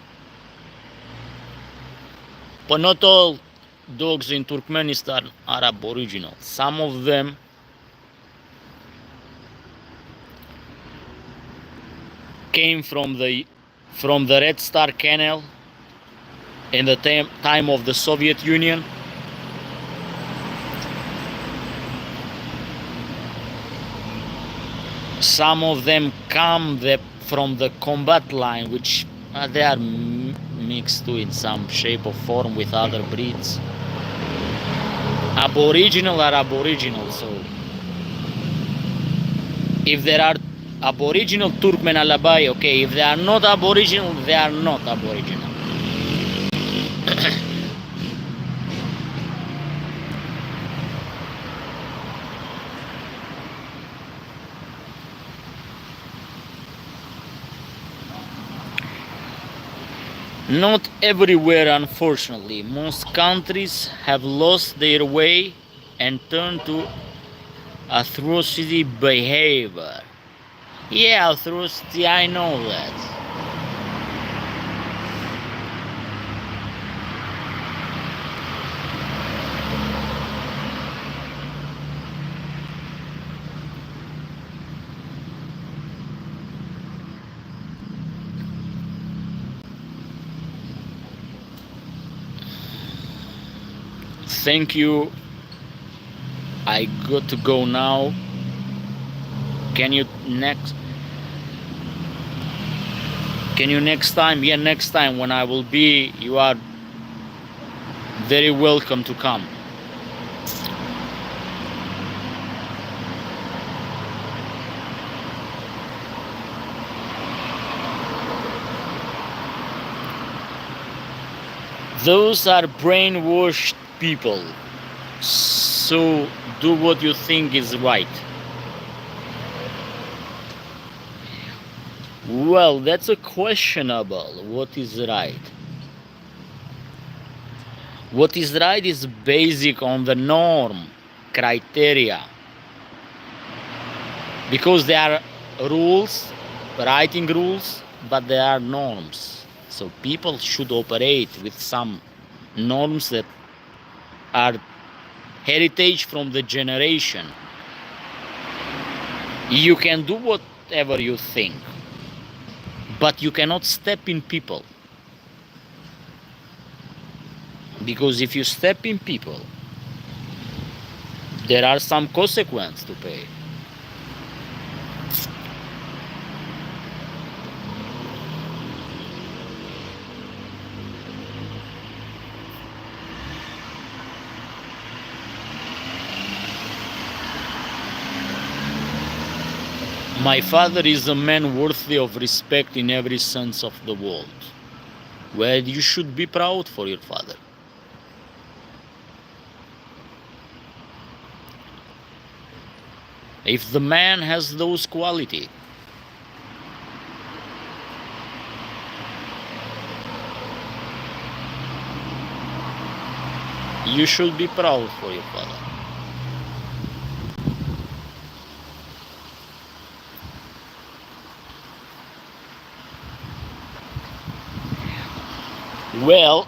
But not all dogs in Turkmenistan are Aboriginal. Some of them came from the Red Star Canal in the time of the Soviet Union. Some of them come from the combat line, which they are mixed too in some shape or form with other breeds. Aboriginal are Aboriginal, so if there are Aboriginal Turkmen Alabai, okay. If they are not Aboriginal, they are not Aboriginal. Not everywhere, unfortunately. Most countries have lost their way and turned to atrocity behavior. Yeah, atrocity, I know that. Thank you. I got to go now. Can you next time? Yeah, next time when I will be, you are very welcome to come. Those are brainwashed people. So do what you think is right. Well, that's a questionable. What is right? What is right is basic on the norm, criteria. Because there are rules, writing rules, but there are norms. So people should operate with some norms that are heritage from the generation. You can do whatever you think, but you cannot step in people. Because if you step in people, there are some consequences to pay. My father is a man worthy of respect in every sense of the word. Well, you should be proud for your father. If the man has those qualities, you should be proud for your father. Well,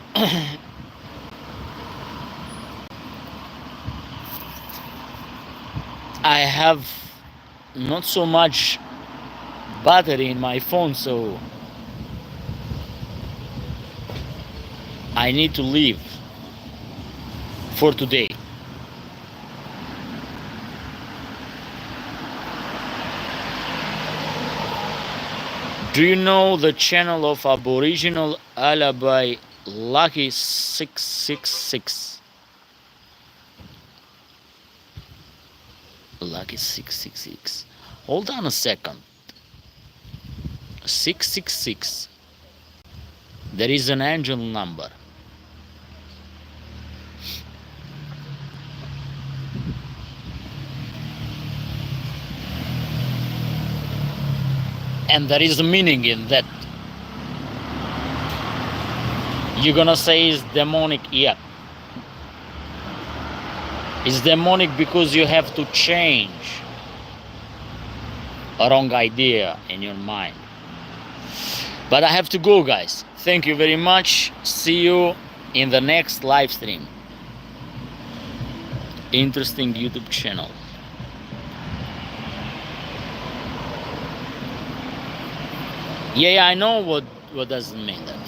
I have not so much battery in my phone, so I need to leave for today. Do you know the channel of Aboriginal Alibi Lucky 666? Lucky 666. Hold on a second. 666. There is an angel number. And there is a meaning in that. You're gonna say it's demonic, yeah. It's demonic because you have to change a wrong idea in your mind. But I have to go, guys. Thank you very much. See you in the next live stream. Interesting YouTube channel. Yeah, I know what does it mean that.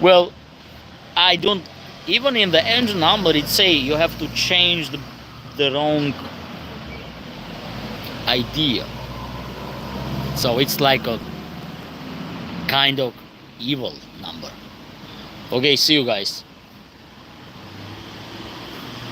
Well, I don't, even in the engine number it say you have to change the wrong idea. So it's like a kind of evil number. Okay, see you guys.